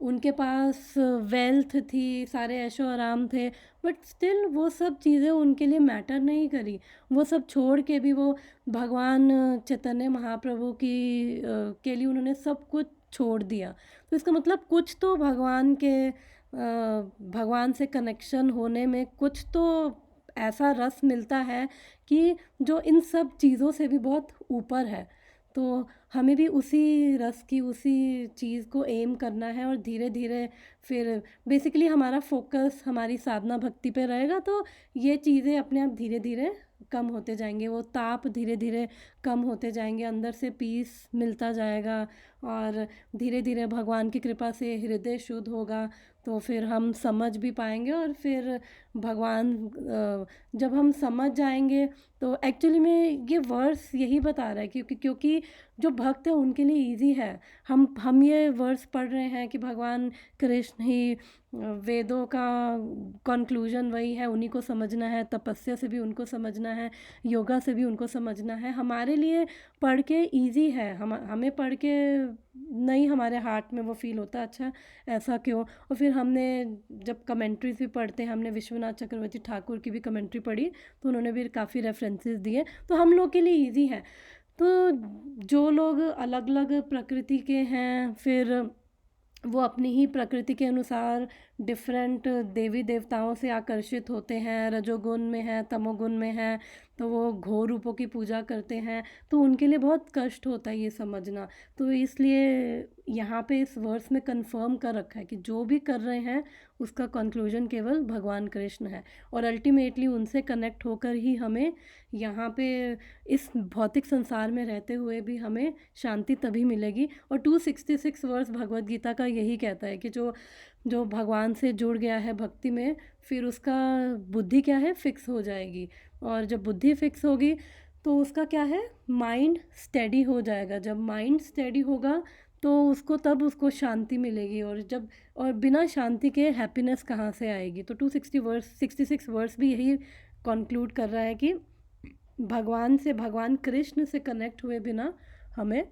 उनके पास वेल्थ थी, सारे ऐशो आराम थे, बट स्टिल वो सब चीज़ें उनके लिए मैटर नहीं करी। वो सब छोड़ के भी वो भगवान चैतन्य महाप्रभु के लिए उन्होंने सब कुछ छोड़ दिया। तो इसका मतलब कुछ तो भगवान से कनेक्शन होने में कुछ तो ऐसा रस मिलता है कि जो इन सब चीज़ों से भी बहुत ऊपर है। तो हमें भी उसी रस की, उसी चीज़ को एम करना है और धीरे धीरे फिर बेसिकली हमारा फोकस हमारी साधना भक्ति पे रहेगा। तो ये चीज़ें अपने आप धीरे धीरे कम होते जाएंगे, वो ताप धीरे धीरे कम होते जाएंगे, अंदर से पीस मिलता जाएगा और धीरे धीरे भगवान की कृपा से हृदय शुद्ध होगा। तो फिर हम समझ भी पाएंगे और फिर भगवान जब हम समझ जाएंगे तो एक्चुअली में ये वर्स यही बता रहा है क्योंकि जो भक्त है उनके लिए इजी है। हम ये वर्स पढ़ रहे हैं कि भगवान कृष्ण ही वेदों का कंक्लूजन वही है, उन्हीं को समझना है, तपस्या से भी उनको समझना है, योगा से भी उनको समझना है। हमारे लिए पढ़ के इजी है, हमें पढ़ के नहीं हमारे हार्ट में वो फील होता अच्छा ऐसा क्यों। और फिर हमने जब कमेंट्रीज भी पढ़ते हैं, हमने विश्वनाथ चक्रवर्ती ठाकुर की भी कमेंट्री पढ़ी तो उन्होंने भी काफ़ी रेफरेंसेस दिए, तो हम लोग के लिए ईजी है। तो जो लोग अलग अलग प्रकृति के हैं फिर वो अपनी ही प्रकृति के अनुसार डिफरेंट देवी देवताओं से आकर्षित होते हैं, रजोगुण में है, तमोगुण में है, तो वो घोर रूपों की पूजा करते हैं, तो उनके लिए बहुत कष्ट होता है ये समझना। तो इसलिए यहाँ पे इस वर्स में कंफर्म कर रखा है कि जो भी कर रहे हैं उसका कंक्लूजन केवल भगवान कृष्ण है और अल्टीमेटली उनसे कनेक्ट होकर ही हमें यहाँ पे इस भौतिक संसार में रहते हुए भी हमें शांति तभी मिलेगी। और 266 वर्स भगवद गीता का यही कहता है कि जो भगवान से जुड़ गया है भक्ति में, फिर उसका बुद्धि क्या है, फिक्स हो जाएगी। और जब बुद्धि फिक्स होगी तो उसका क्या है, माइंड स्टेडी हो जाएगा। जब माइंड स्टेडी होगा तो उसको शांति मिलेगी। और बिना शांति के हैप्पीनेस कहाँ से आएगी। तो 266 वर्स भी यही कंक्लूड कर रहा है कि भगवान कृष्ण से कनेक्ट हुए बिना हमें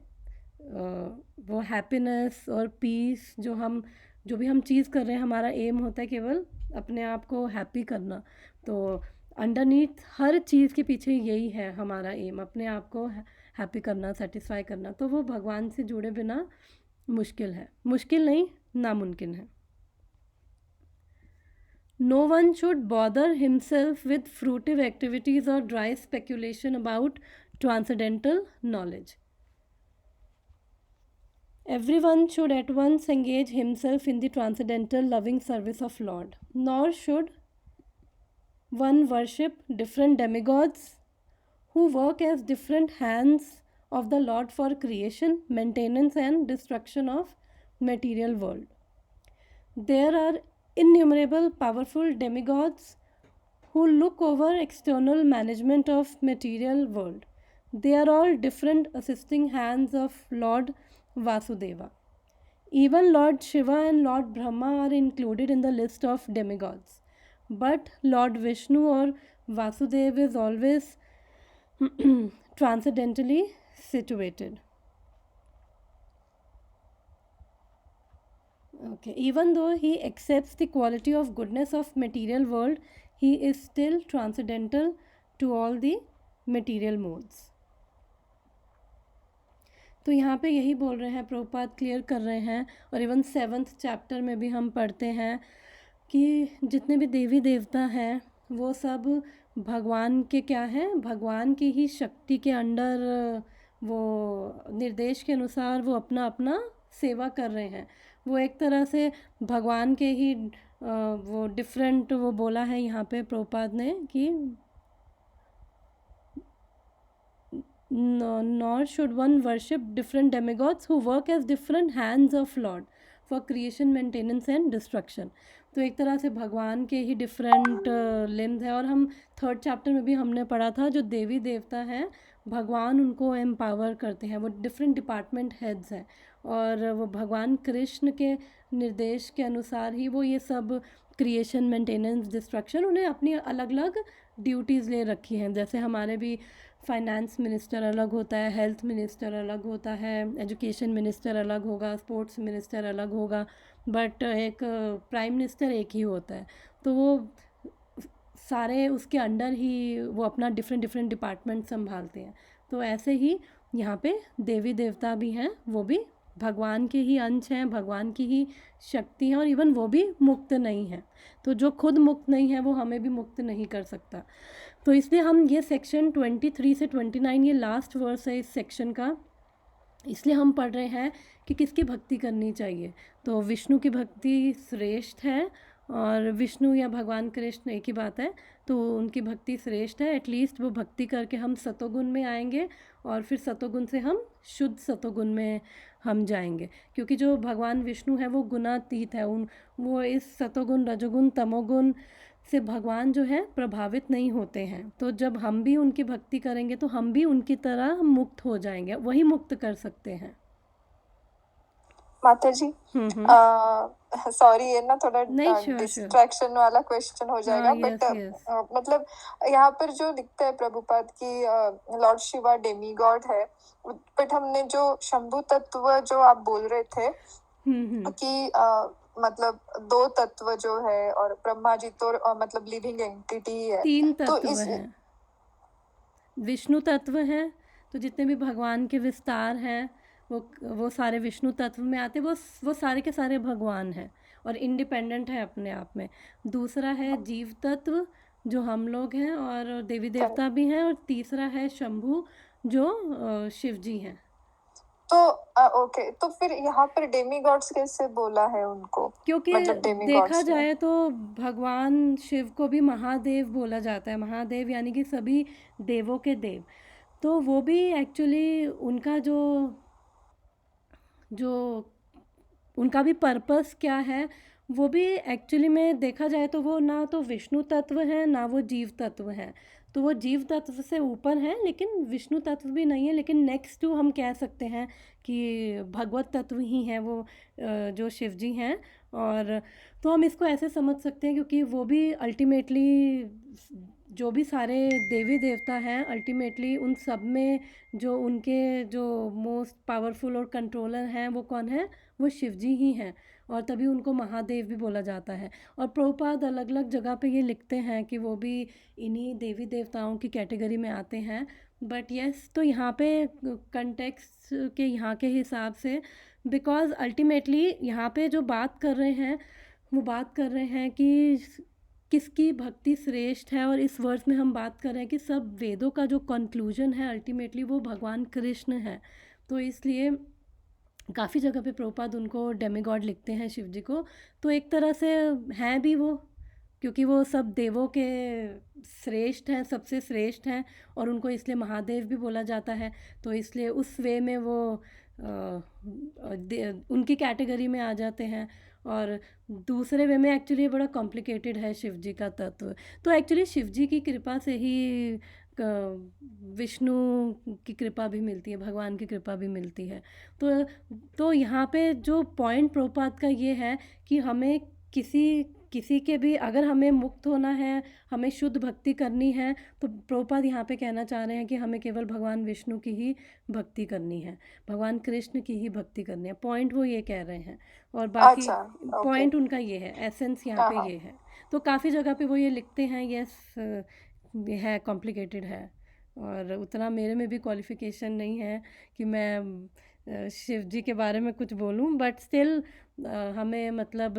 वो हैप्पीनेस और पीस जो भी हम चीज़ कर रहे हैं, हमारा एम होता है केवल अपने आप को हैप्पी करना। तो अंडरनीथ हर चीज़ के पीछे यही है हमारा एम, अपने आप को हैप्पी करना, सेटिस्फाई करना। तो वो भगवान से जुड़े बिना मुश्किल है, मुश्किल नहीं, नामुमकिन है। No one should bother himself with fruitive activities or dry speculation about transcendental knowledge. Everyone should at once engage himself in the transcendental loving service of Lord. Nor should one worship different demigods who work as different hands of the Lord for creation, maintenance and destruction of material world. There are innumerable powerful demigods who look over external management of material world. They are all different assisting hands of Lord Vasudeva. Even Lord Shiva and Lord Brahma are included in the list of demigods. But Lord Vishnu or Vasudeva is always transcendentally situated. Okay, even though he accepts the quality of goodness of material world, he is still transcendental to all the material modes. तो यहाँ पे यही बोल रहे हैं, Prabhupada clear कर रहे हैं। और इवन 7th चैप्टर में भी हम पढ़ते हैं कि जितने भी देवी देवता हैं वो सब भगवान के क्या हैं, भगवान की ही शक्ति के अंडर, वो निर्देश के अनुसार वो अपना अपना सेवा कर रहे हैं। वो एक तरह से भगवान के ही वो डिफरेंट, वो बोला है यहाँ पे प्रभुपाद ने कि nor should one worship different demigods who work as different hands of Lord for creation, maintenance and destruction. तो एक तरह से भगवान के ही डिफरेंट लिम्स है। और हम 3rd चैप्टर में भी हमने पढ़ा था, जो देवी देवता हैं भगवान उनको एम्पावर करते हैं, वो डिफरेंट डिपार्टमेंट हेड्स हैं और वो भगवान कृष्ण के निर्देश के अनुसार ही वो ये सब क्रिएशन, मेंटेनेंस, डिस्ट्रक्शन, उन्हें अपनी अलग अलग ड्यूटीज़ ले रखी हैं। जैसे हमारे भी फाइनेंस मिनिस्टर अलग होता है, हेल्थ मिनिस्टर अलग होता है, एजुकेशन मिनिस्टर अलग होगा, स्पोर्ट्स मिनिस्टर अलग होगा, बट एक प्राइम मिनिस्टर एक ही होता है। तो वो सारे उसके अंडर ही वो अपना डिफरेंट डिपार्टमेंट संभालते हैं। तो ऐसे ही यहाँ पे देवी देवता भी हैं, वो भी भगवान के ही अंश हैं, भगवान की ही शक्ति हैं और इवन वो भी मुक्त नहीं हैं। तो जो खुद मुक्त नहीं है वो हमें भी मुक्त नहीं कर सकता। तो इसलिए हम ये सेक्शन 23 से 29, ये लास्ट वर्स है इस सेक्शन का, इसलिए हम पढ़ रहे हैं कि किसकी भक्ति करनी चाहिए। तो विष्णु की भक्ति श्रेष्ठ है, और विष्णु या भगवान कृष्ण एक ही बात है, तो उनकी भक्ति श्रेष्ठ है। एटलीस्ट वो भक्ति करके हम सतोगुण में आएंगे और फिर सतोगुण से हम शुद्ध सतोगुण में हम जाएंगे, क्योंकि जो भगवान विष्णु है वो गुणातीत है। वो इस सतोगुण, रजोगुण, तमोगुण से भगवान जो है प्रभावित नहीं होते हैं। तो जब हम भी उनकी भक्ति करेंगे तो हम भी उनकी तरह मुक्त हो जाएंगे, वही मुक्त कर सकते हैं। माता जी, सॉरी ये ना थोड़ा डिस्ट्रैक्शन वाला क्वेश्चन हो जाएगा, बट मतलब यहाँ पर जो दिखता है प्रभुपाद की लॉर्ड शिवा डेमीगॉड है, बट हमने जो शंभु तत्व जो आप बोल रहे थे कि मतलब 2 तत्व जो है और ब्रह्मा जी तो मतलब लिविंग एंटिटी है, 3 तत्व हैं, विष्णु तत्व है, तो जितने भी भगवान के विस्तार हैं वो सारे विष्णु तत्व में आते, वो सारे के सारे भगवान हैं और इंडिपेंडेंट है अपने आप में। दूसरा है जीव तत्व जो हम लोग हैं और देवी देवता भी हैं, और तीसरा है शंभु जो शिव जी हैं। तो ओके, तो फिर यहाँ पर डेमीगॉड्स कैसे बोला है उनको? क्योंकि मतलब देखा जाए तो भगवान शिव को भी महादेव बोला जाता है, महादेव यानी कि सभी देवों के देव। तो वो भी एक्चुअली उनका जो उनका भी पर्पस क्या है, वो भी एक्चुअली में देखा जाए तो वो ना तो विष्णु तत्व है ना वो जीव तत्व है। तो वो जीव तत्व से ऊपर है, लेकिन विष्णु तत्व भी नहीं है, लेकिन नेक्स्ट टू हम कह सकते हैं कि भगवत तत्व ही हैं वो जो शिव जी हैं। और तो हम इसको ऐसे समझ सकते हैं क्योंकि वो भी अल्टीमेटली जो भी सारे देवी देवता हैं, अल्टीमेटली उन सब में जो उनके जो मोस्ट पावरफुल और कंट्रोलर हैं वो कौन है, वो शिव जी ही हैं। और तभी उनको महादेव भी बोला जाता है। और प्रभुपाद अलग अलग जगह पे ये लिखते हैं कि वो भी इन्हीं देवी देवताओं की कैटेगरी में आते हैं। बट यस, तो यहाँ पे कंटेक्स्ट के यहाँ के हिसाब से, बिकॉज अल्टीमेटली यहाँ पे जो बात कर रहे हैं वो बात कर रहे हैं कि किसकी भक्ति श्रेष्ठ है, और इस वर्ष में हम बात कर रहे हैं कि सब वेदों का जो कंक्लूजन है अल्टीमेटली वो भगवान कृष्ण है। तो इसलिए काफ़ी जगह पे प्रभुपाद उनको डेमीगॉड लिखते हैं शिव जी को। तो एक तरह से हैं भी वो, क्योंकि वो सब देवों के श्रेष्ठ हैं, सबसे श्रेष्ठ हैं, और उनको इसलिए महादेव भी बोला जाता है। तो इसलिए उस वे में वो उनकी कैटेगरी में आ जाते हैं। और दूसरे वे में एक्चुअली बड़ा कॉम्प्लिकेटेड है शिव जी का तत्व। तो एक्चुअली शिव जी की कृपा से ही विष्णु की कृपा भी मिलती है, भगवान की कृपा भी मिलती है। तो यहाँ पे जो पॉइंट प्रभुपाद का ये है कि हमें किसी के भी, अगर हमें मुक्त होना है, हमें शुद्ध भक्ति करनी है, तो प्रभुपाद यहाँ पे कहना चाह रहे हैं कि हमें केवल भगवान विष्णु की ही भक्ति करनी है, भगवान कृष्ण की ही भक्ति करनी है। पॉइंट वो ये कह रहे हैं, और बाकी अच्छा, ओके। पॉइंट उनका ये है, एसेंस यहाँ पे ये है। तो काफ़ी जगह पे वो ये लिखते हैं। यस, ये है, कॉम्प्लिकेटेड है, और उतना मेरे में भी क्वालिफिकेशन नहीं है कि मैं शिव जी के बारे में कुछ बोलूं। बट स्टिल हमें मतलब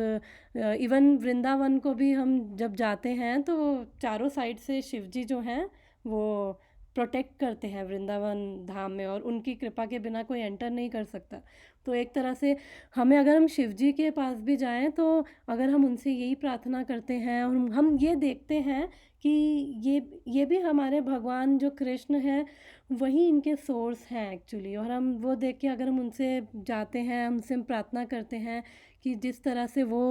इवन वृंदावन को भी हम जब जाते हैं तो चारों साइड से शिव जी जो हैं वो प्रोटेक्ट करते हैं वृंदावन धाम में, और उनकी कृपा के बिना कोई एंटर नहीं कर सकता। तो एक तरह से हमें, अगर हम शिव जी के पास भी जाएं तो अगर हम उनसे यही प्रार्थना करते हैं, और हम ये देखते हैं कि ये भी हमारे भगवान जो कृष्ण हैं वही इनके सोर्स हैं एक्चुअली, और हम वो देख के अगर हम उनसे जाते हैं, हमसे हम प्रार्थना करते हैं कि जिस तरह से वो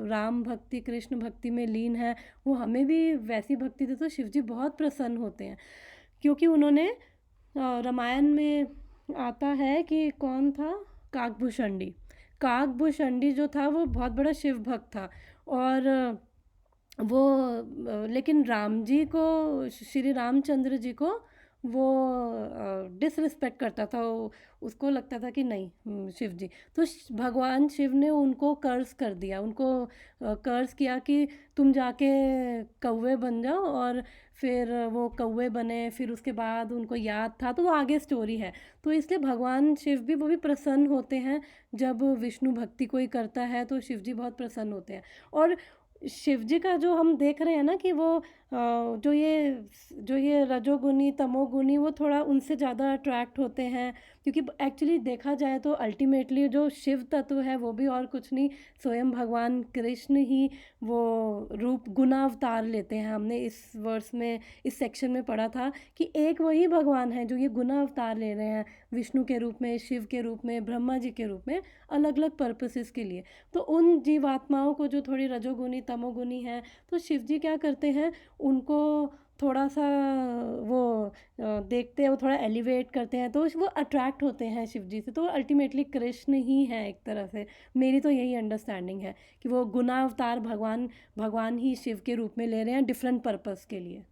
राम भक्ति कृष्ण भक्ति में लीन है, वो हमें भी वैसी भक्ति दे, तो शिव जी बहुत प्रसन्न होते हैं। क्योंकि उन्होंने रामायण में आता है कि कौन था, काकभूषणी जो था वो बहुत बड़ा शिव भक्त था, और वो लेकिन राम जी को, श्री रामचंद्र जी को वो डिसरिस्पेक्ट करता था। उसको लगता था कि नहीं शिव जी, तो भगवान शिव ने उनको कर्ज कर दिया, उनको कर्ज किया कि तुम जाके कौवे बन जाओ, और फिर वो कौवे बने। फिर उसके बाद उनको याद था, तो वो आगे स्टोरी है। तो इसलिए भगवान शिव भी, वो भी प्रसन्न होते हैं जब विष्णु भक्ति कोई करता है, तो शिव जी बहुत प्रसन्न होते हैं। और शिव जी का जो हम देख रहे हैं ना कि वो जो ये रजोगुनी तमोगुनी, वो थोड़ा उनसे ज़्यादा अट्रैक्ट होते हैं, क्योंकि एक्चुअली देखा जाए तो अल्टीमेटली जो शिव तत्व है वो भी और कुछ नहीं, स्वयं भगवान कृष्ण ही वो रूप गुणावतार लेते हैं। हमने इस वर्ष में, इस सेक्शन में पढ़ा था कि एक वही भगवान है जो ये गुणावतार ले रहे हैं, विष्णु के रूप में, शिव के रूप में, ब्रह्मा जी के रूप में, अलग अलग पर्पसेस के लिए। तो उन जीवात्माओं को जो थोड़ी रजोगुनी तमोगुनी है, तो शिव जी क्या करते हैं, उनको थोड़ा सा वो देखते हैं, वो थोड़ा एलिवेट करते हैं, तो वो अट्रैक्ट होते हैं शिव जी से। तो अल्टीमेटली कृष्ण ही है एक तरह से, मेरी तो यही अंडरस्टैंडिंग है कि वो गुणावतार भगवान ही शिव के रूप में ले रहे हैं डिफरेंट पर्पस के लिए।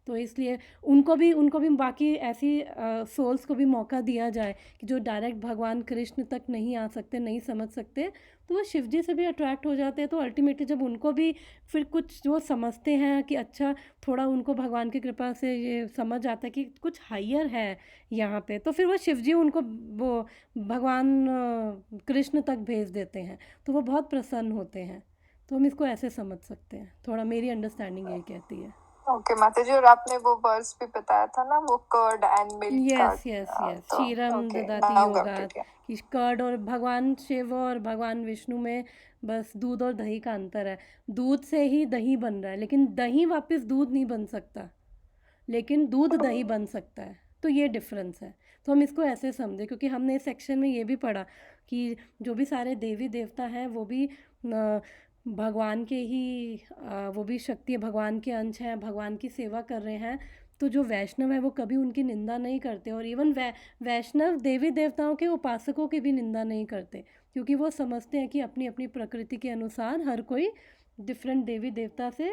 तो इसलिए उनको भी बाकी ऐसी सोल्स को भी मौका दिया जाए कि जो डायरेक्ट भगवान कृष्ण तक नहीं आ सकते, नहीं समझ सकते, तो वो शिव जी से भी अट्रैक्ट हो जाते हैं। तो अल्टीमेटली जब उनको भी फिर कुछ जो समझते हैं कि अच्छा, थोड़ा उनको भगवान की कृपा से ये समझ आता है कि कुछ हायर है यहाँ पे, तो फिर वो शिव जी उनको वो भगवान कृष्ण तक भेज देते हैं, तो वो बहुत प्रसन्न होते हैं। तो हम इसको ऐसे समझ सकते हैं, थोड़ा मेरी अंडरस्टैंडिंग यही कहती है। ओके माता जी, और आपने वो वर्स भी बताया था ना, वो कर्ड एंड मिल्क का। यस, तो क्षीरम ओके, ददाति नाउ गॉट योगात, इट, या कि कर्ड और भगवान शिव और भगवान विष्णु में बस दूध और दही का अंतर है। दूध से ही दही बन रहा है, लेकिन दही वापस दूध नहीं बन सकता, लेकिन दूध दही बन सकता है। तो ये डिफरेंस है। तो हम इसको ऐसे समझे, क्योंकि हमने इस सेक्शन में ये भी पढ़ा कि जो भी सारे देवी देवता हैं वो भी भगवान के ही वो भी शक्ति, भगवान के अंश हैं, भगवान की सेवा कर रहे हैं। तो जो वैष्णव है वो कभी उनकी निंदा नहीं करते, और इवन वैष्णव देवी देवताओं के उपासकों की भी निंदा नहीं करते, क्योंकि वो समझते हैं कि अपनी अपनी प्रकृति के अनुसार हर कोई डिफरेंट देवी देवता से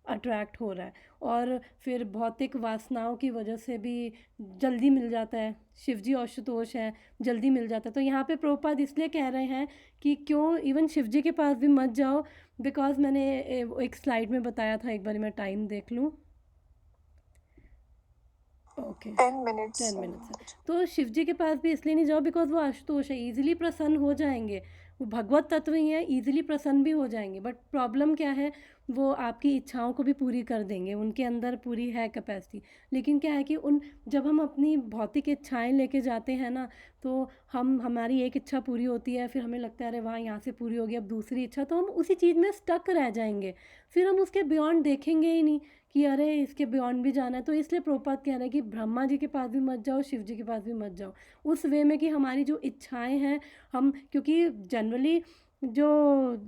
अट्रैक्ट हो रहा है, और फिर भौतिक वासनाओं की वजह से भी जल्दी मिल जाता है। शिव जी आशुतोष है, जल्दी मिल जाता है। तो यहाँ पे प्रभुपाद इसलिए कह रहे हैं कि क्यों इवन शिव जी के पास भी मत जाओ, बिकॉज मैंने एक स्लाइड में बताया था, एक बार मैं टाइम देख लूँ। ओके 10 मिनट्स 10 मिनट्स है। तो शिव जी के पास भी इसलिए नहीं जाओ बिकॉज वो आशुतोष है, ईजिली प्रसन्न हो जाएंगे, वो भगवत तत्व ही है, ईजिली प्रसन्न भी हो जाएंगे। बट प्रॉब्लम क्या है, वो आपकी इच्छाओं को भी पूरी कर देंगे, उनके अंदर पूरी है कैपेसिटी। लेकिन क्या है कि जब हम अपनी भौतिक इच्छाएं लेके जाते हैं ना, तो हमारी एक इच्छा पूरी होती है, फिर हमें लगता है अरे वाह यहाँ से पूरी होगी, अब दूसरी इच्छा, तो हम उसी चीज़ में स्टक रह जाएंगे, फिर हम उसके बियॉन्ड देखेंगे ही नहीं कि अरे इसके बियॉन्ड भी जाना है। तो इसलिए प्रभुपाद कह रहे हैं कि ब्रह्मा जी के पास भी मत जाओ, शिव जी के पास भी मत जाओ, उस वे में कि हमारी जो इच्छाएं हैं, हम क्योंकि जनरली जो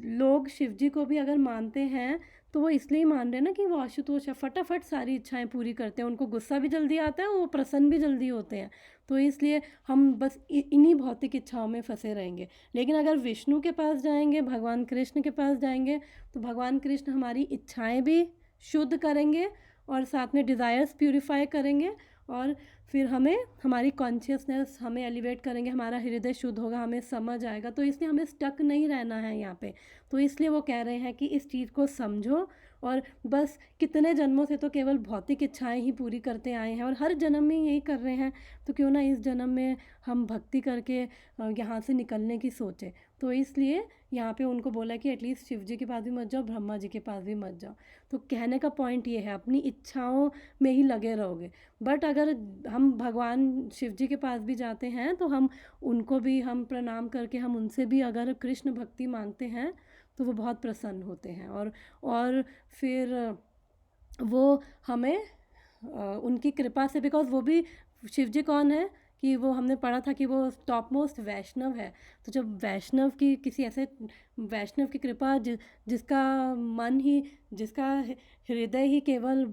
लोग शिव जी को भी अगर मानते हैं तो वो इसलिए मान रहे हैं ना कि वो आशुतोष है, फटाफट सारी इच्छाएं पूरी करते हैं, उनको गुस्सा भी जल्दी आता है, वो प्रसन्न भी जल्दी होते हैं। तो इसलिए हम बस इन्हीं भौतिक इच्छाओं में फंसे रहेंगे। लेकिन अगर विष्णु के पास जाएंगे, भगवान कृष्ण के पास जाएंगे, तो भगवान कृष्ण हमारी इच्छाएं भी शुद्ध करेंगे और साथ में डिज़ायर्स प्यूरिफाई करेंगे, और फिर हमें हमारी कॉन्शियसनेस हमें एलिवेट करेंगे, हमारा हृदय शुद्ध होगा, हमें समझ आएगा। तो इसलिए हमें स्टक नहीं रहना है यहाँ पे। तो इसलिए वो कह रहे हैं कि इस चीज़ को समझो, और बस कितने जन्मों से तो केवल भौतिक इच्छाएं ही पूरी करते आए हैं और हर जन्म में यही कर रहे हैं, तो क्यों ना इस जन्म में हम भक्ति करके यहाँ से निकलने की सोचें। तो इसलिए यहाँ पे उनको बोला कि एटलीस्ट शिव जी के पास भी मत जाओ, ब्रह्मा जी के पास भी मत जाओ। तो कहने का पॉइंट ये है, अपनी इच्छाओं में ही लगे रहोगे। बट अगर हम भगवान शिव जी के पास भी जाते हैं तो हम उनको भी हम प्रणाम करके हम उनसे भी अगर कृष्ण भक्ति मांगते हैं तो वो बहुत प्रसन्न होते हैं, और फिर वो हमें उनकी कृपा से, बिकॉज वो भी शिव जी कौन है कि वो हमने पढ़ा था कि वो टॉप मोस्ट वैष्णव है। तो जब वैष्णव की किसी ऐसे वैष्णव की कृपा जिसका मन ही, जिसका हृदय ही केवल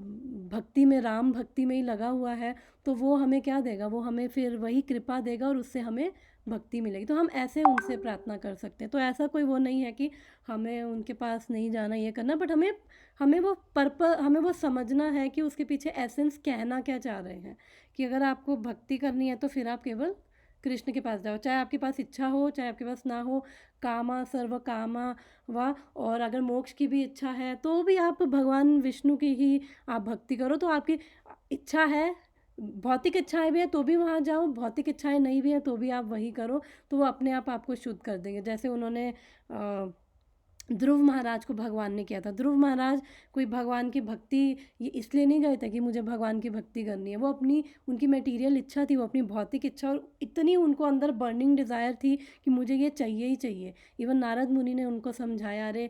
भक्ति में, राम भक्ति में ही लगा हुआ है, तो वो हमें क्या देगा, वो हमें फिर वही कृपा देगा और उससे हमें भक्ति मिलेगी। तो हम ऐसे उनसे प्रार्थना कर सकते हैं। तो ऐसा कोई वो नहीं है कि हमें उनके पास नहीं जाना, ये करना, बट हमें वो हमें वो समझना है कि उसके पीछे एसेंस कहना क्या चाह रहे हैं। कि अगर आपको भक्ति करनी है तो फिर आप केवल कृष्ण के पास जाओ, चाहे आपके पास इच्छा हो चाहे आपके पास ना हो, कामा सर्व कामा वा। और अगर मोक्ष की भी इच्छा है तो भी आप भगवान विष्णु की ही आप भक्ति करो। तो आपकी इच्छा है, भौतिक इच्छाएं भी है तो भी वहाँ जाओ, भौतिक इच्छाएं नहीं भी है तो भी आप वही करो, तो वो अपने आप आपको शुद्ध कर देंगे। जैसे उन्होंने ध्रुव महाराज को भगवान ने किया था। ध्रुव महाराज कोई भगवान की भक्ति ये इसलिए नहीं गए थे कि मुझे भगवान की भक्ति करनी है, वो उनकी मटेरियल इच्छा थी, वो अपनी भौतिक इच्छा, और इतनी उनको अंदर बर्निंग डिज़ायर थी कि मुझे ये चाहिए ही चाहिए। इवन नारद मुनि ने उनको समझाया, अरे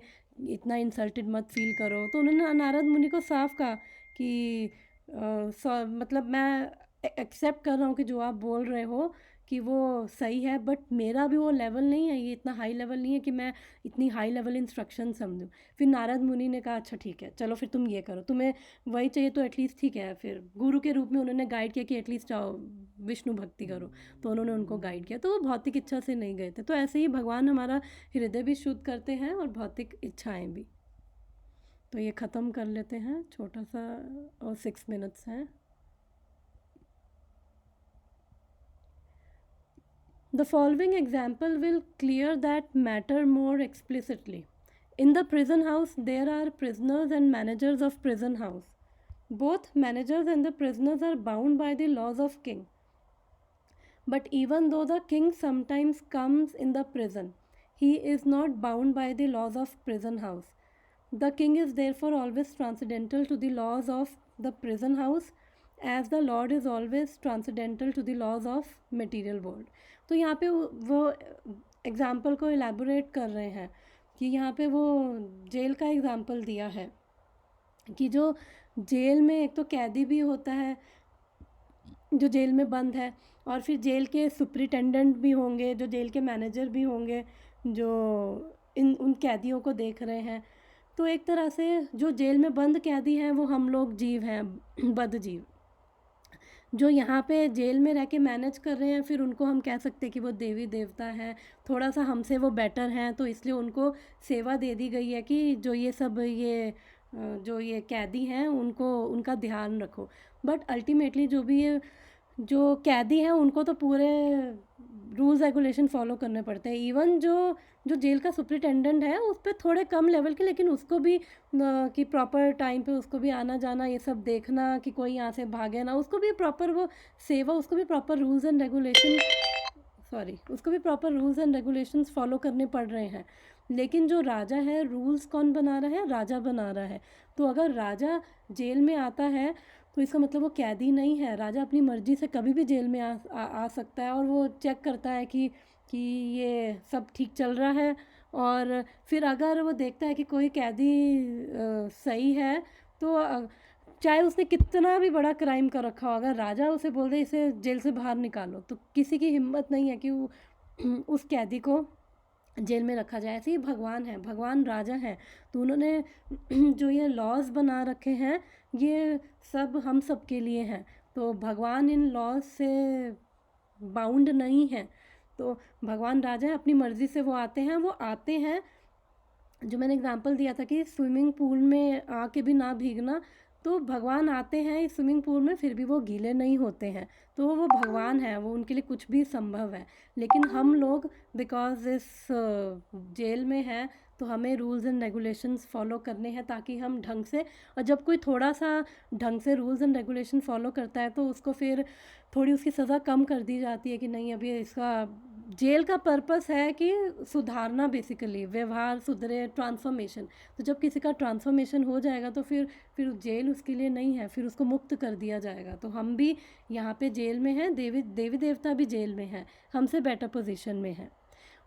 इतना इंसल्टेड मत फील करो। तो उन्होंने नारद मुनि को साफ कहा कि मतलब मैं एक्सेप्ट कर रहा हूँ कि जो आप बोल रहे हो कि वो सही है, बट मेरा भी वो लेवल नहीं है, ये इतना हाई लेवल नहीं है कि मैं इतनी हाई लेवल इंस्ट्रक्शन समझूं। फिर नारद मुनि ने कहा अच्छा ठीक है, चलो फिर तुम ये करो, तुम्हें वही चाहिए तो एटलीस्ट ठीक है। फिर गुरु के रूप में उन्होंने गाइड किया कि एटलीस्ट जाओ विष्णु भक्ति करो, तो उन्होंने उनको गाइड किया। तो वो भौतिक इच्छा से नहीं गए थे। तो ऐसे ही भगवान हमारा हृदय भी शुद्ध करते हैं और भौतिक इच्छाएँ भी। तो ये ख़त्म कर लेते हैं, छोटा सा, और 6 मिनट्स हैं। The following example will clear that matter more explicitly. In the prison house, there are prisoners and managers of prison house. Both managers and the prisoners are bound by the laws of king. But even though the king sometimes comes in the prison, he is not bound by the laws of prison house. The king is therefore always transcendental to the laws of the prison house, as the Lord is always transcendental to the laws of material world. तो यहाँ पे वो example को elaborate कर रहे हैं कि यहाँ पे वो जेल का एग्ज़ाम्पल दिया है कि जो जेल में एक तो कैदी भी होता है जो जेल में बंद है, और फिर जेल के सुपरिटेंडेंट भी होंगे, जो जेल के मैनेजर भी होंगे, जो उन कैदियों को देख रहे हैं। तो एक तरह से जो जेल में बंद कैदी हैं वो हम लोग जीव हैं, बद्ध जीव। जो यहाँ पे जेल में रह के मैनेज कर रहे हैं, फिर उनको हम कह सकते हैं कि वो देवी देवता हैं, थोड़ा सा हमसे वो बेटर हैं, तो इसलिए उनको सेवा दे दी गई है कि जो ये सब ये जो ये कैदी हैं उनको उनका ध्यान रखो। बट अल्टीमेटली जो कैदी हैं उनको तो पूरे रूल्स रेगुलेशन फॉलो करने पड़ते हैं। इवन जो जेल का सुपरिटेंडेंट है उस पर थोड़े कम लेवल के, लेकिन उसको भी कि प्रॉपर टाइम पे उसको भी आना जाना, ये सब देखना कि कोई यहाँ से भागे ना, उसको भी प्रॉपर वो सेवा, उसको भी प्रॉपर रूल्स एंड रेगुलेशन उसको भी proper rules and regulations follow करने पड़ रहे हैं। लेकिन जो राजा है, रूल्स कौन बना रहा है? राजा बना रहा है। तो अगर राजा जेल में आता है तो इसका मतलब वो कैदी नहीं है। राजा अपनी मर्जी से कभी भी जेल में आ सकता है, और वो चेक करता है कि ये सब ठीक चल रहा है। और फिर अगर वो देखता है कि कोई कैदी सही है, तो चाहे उसने कितना भी बड़ा क्राइम कर रखा हो, अगर राजा उसे बोल दे इसे जेल से बाहर निकालो, तो किसी की हिम्मत नहीं है कि वो उस कैदी को जेल में रखा जाए। ऐसे ही भगवान है, भगवान राजा हैं, तो उन्होंने जो ये लॉज बना रखे हैं ये सब हम सब के लिए हैं। तो भगवान इन लॉज से बाउंड नहीं है। तो भगवान राजा है, अपनी मर्ज़ी से वो आते हैं। जो मैंने एग्जांपल दिया था कि स्विमिंग पूल में आके भी ना भीगना, तो भगवान आते हैं इस स्विमिंग पूल में, फिर भी वो गीले नहीं होते हैं। तो वो भगवान है, वो उनके लिए कुछ भी संभव है। लेकिन हम लोग बिकॉज इस जेल में हैं, तो हमें रूल्स एंड रेगुलेशंस फॉलो करने हैं ताकि हम ढंग से, और जब कोई थोड़ा सा ढंग से रूल्स एंड रेगुलेशन फॉलो करता है तो उसको फिर थोड़ी उसकी सज़ा कम कर दी जाती है कि नहीं, अभी इसका जेल का पर्पस है कि सुधारना, बेसिकली व्यवहार सुधरे, ट्रांसफॉर्मेशन। तो जब किसी का ट्रांसफॉर्मेशन हो जाएगा तो फिर जेल उसके लिए नहीं है, फिर उसको मुक्त कर दिया जाएगा। तो हम भी यहाँ पे जेल में हैं, देवी देवता भी जेल में हैं, हमसे बेटर पोजीशन में हैं।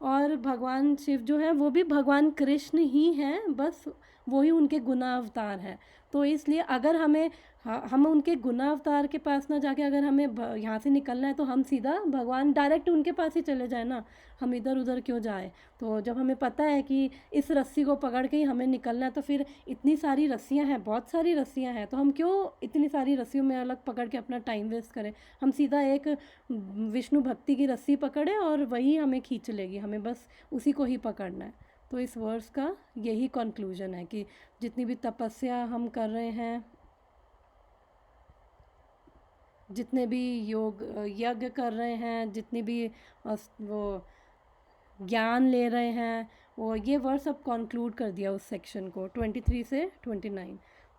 और भगवान शिव जो है वो भी भगवान कृष्ण ही हैं, बस वही उनके गुना अवतार हैं। तो इसलिए अगर हम उनके गुना अवतार के पास ना जाके, अगर हमें यहाँ से निकलना है तो हम सीधा भगवान डायरेक्ट उनके पास ही चले जाए ना, हम इधर उधर क्यों जाए। तो जब हमें पता है कि इस रस्सी को पकड़ के ही हमें निकलना है, तो फिर इतनी सारी रस्सियाँ हैं, बहुत सारी रस्सियाँ हैं, तो हम क्यों इतनी सारी रस्सियों में अलग पकड़ के अपना टाइम वेस्ट करें। हम सीधा एक विष्णु भक्ति की रस्सी पकड़े और वही हमें खींच लेगी, हमें बस उसी को ही पकड़ना है। तो इस वर्स का यही कंक्लूजन है कि जितनी भी तपस्या हम कर रहे हैं, जितने भी यज्ञ कर रहे हैं, जितनी भी वो ज्ञान ले रहे हैं, वो ये वर्स अब कंक्लूड कर दिया उस सेक्शन को 23 से 29।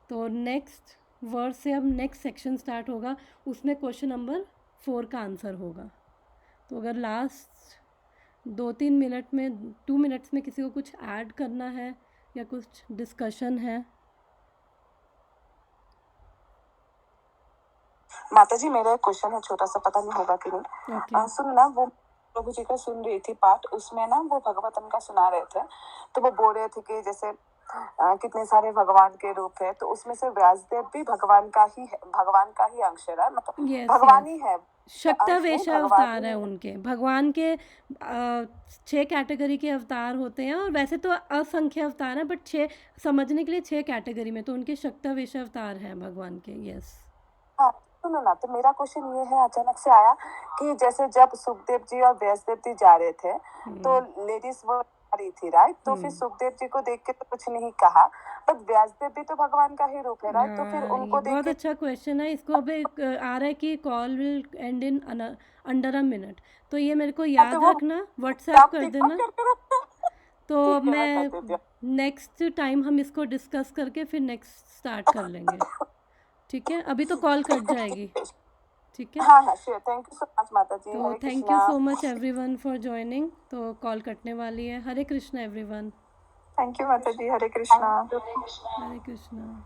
तो नेक्स्ट वर्स से अब नेक्स्ट सेक्शन स्टार्ट होगा, उसमें क्वेश्चन नंबर 4 का आंसर होगा। तो अगर लास्ट 2-3 मिनट में 2 मिनट्स में किसी को कुछ ऐड करना है या कुछ डिस्कशन है। माता जी, मेरा एक क्वेश्चन है, छोटा सा, पता नहीं होगा कि नहीं। Okay. सुन ना, वो प्रभु जी का सुन रही थी पाठ, उसमें ना वो भगवतन का सुना रहे थे, तो वो बोल रहे थे कि जैसे कितने सारे भगवान के रूप है, तो उसमें से व्यासदेव भी भगवान का ही अंश है, मतलब Yes, भगवान yes. ही है, शक्तावेश अवतार है उनके। भगवान के 6 कैटेगरी के अवतार होते हैं, और वैसे तो असंख्य अवतार हैं, बट 6 समझने के लिए 6 कैटेगरी में, तो उनके शक्तावेश अवतार हैं भगवान के। यस। हाँ, सुनो ना, तो मेरा क्वेश्चन ये है, अचानक से आया कि जैसे जब सुखदेव जी और व्यासदेव जी जा रहे थे, तो लेडीज वो आ रही थी, राइट? तो फिर सुखदेव जी को देख के तो कुछ नहीं कहा, बट व्यासदेव भी तो भगवान का ही रूप है, राइट? तो फिर उनको देख बहुत के अच्छा क्वेश्चन है। इसको अब आ रहा है कि call will and in under a minute, तो ये मेरे को याद रखना, व्हाट्सएप कर देना। तो मैं नेक्स्ट टाइम हम इसको डिस्कस करके फिर नेक्स्ट स्टार्ट कर लेंगे, ठीक है? अभी तो कॉल कट जाएगी, ठीक है? हाँ, sure. Thank you so much माता जी। तो thank you so much everyone for joining. तो कॉल कटने वाली है। हरे कृष्णा एवरीवन। थैंक यू माता जी। हरे कृष्णा। हरे कृष्णा।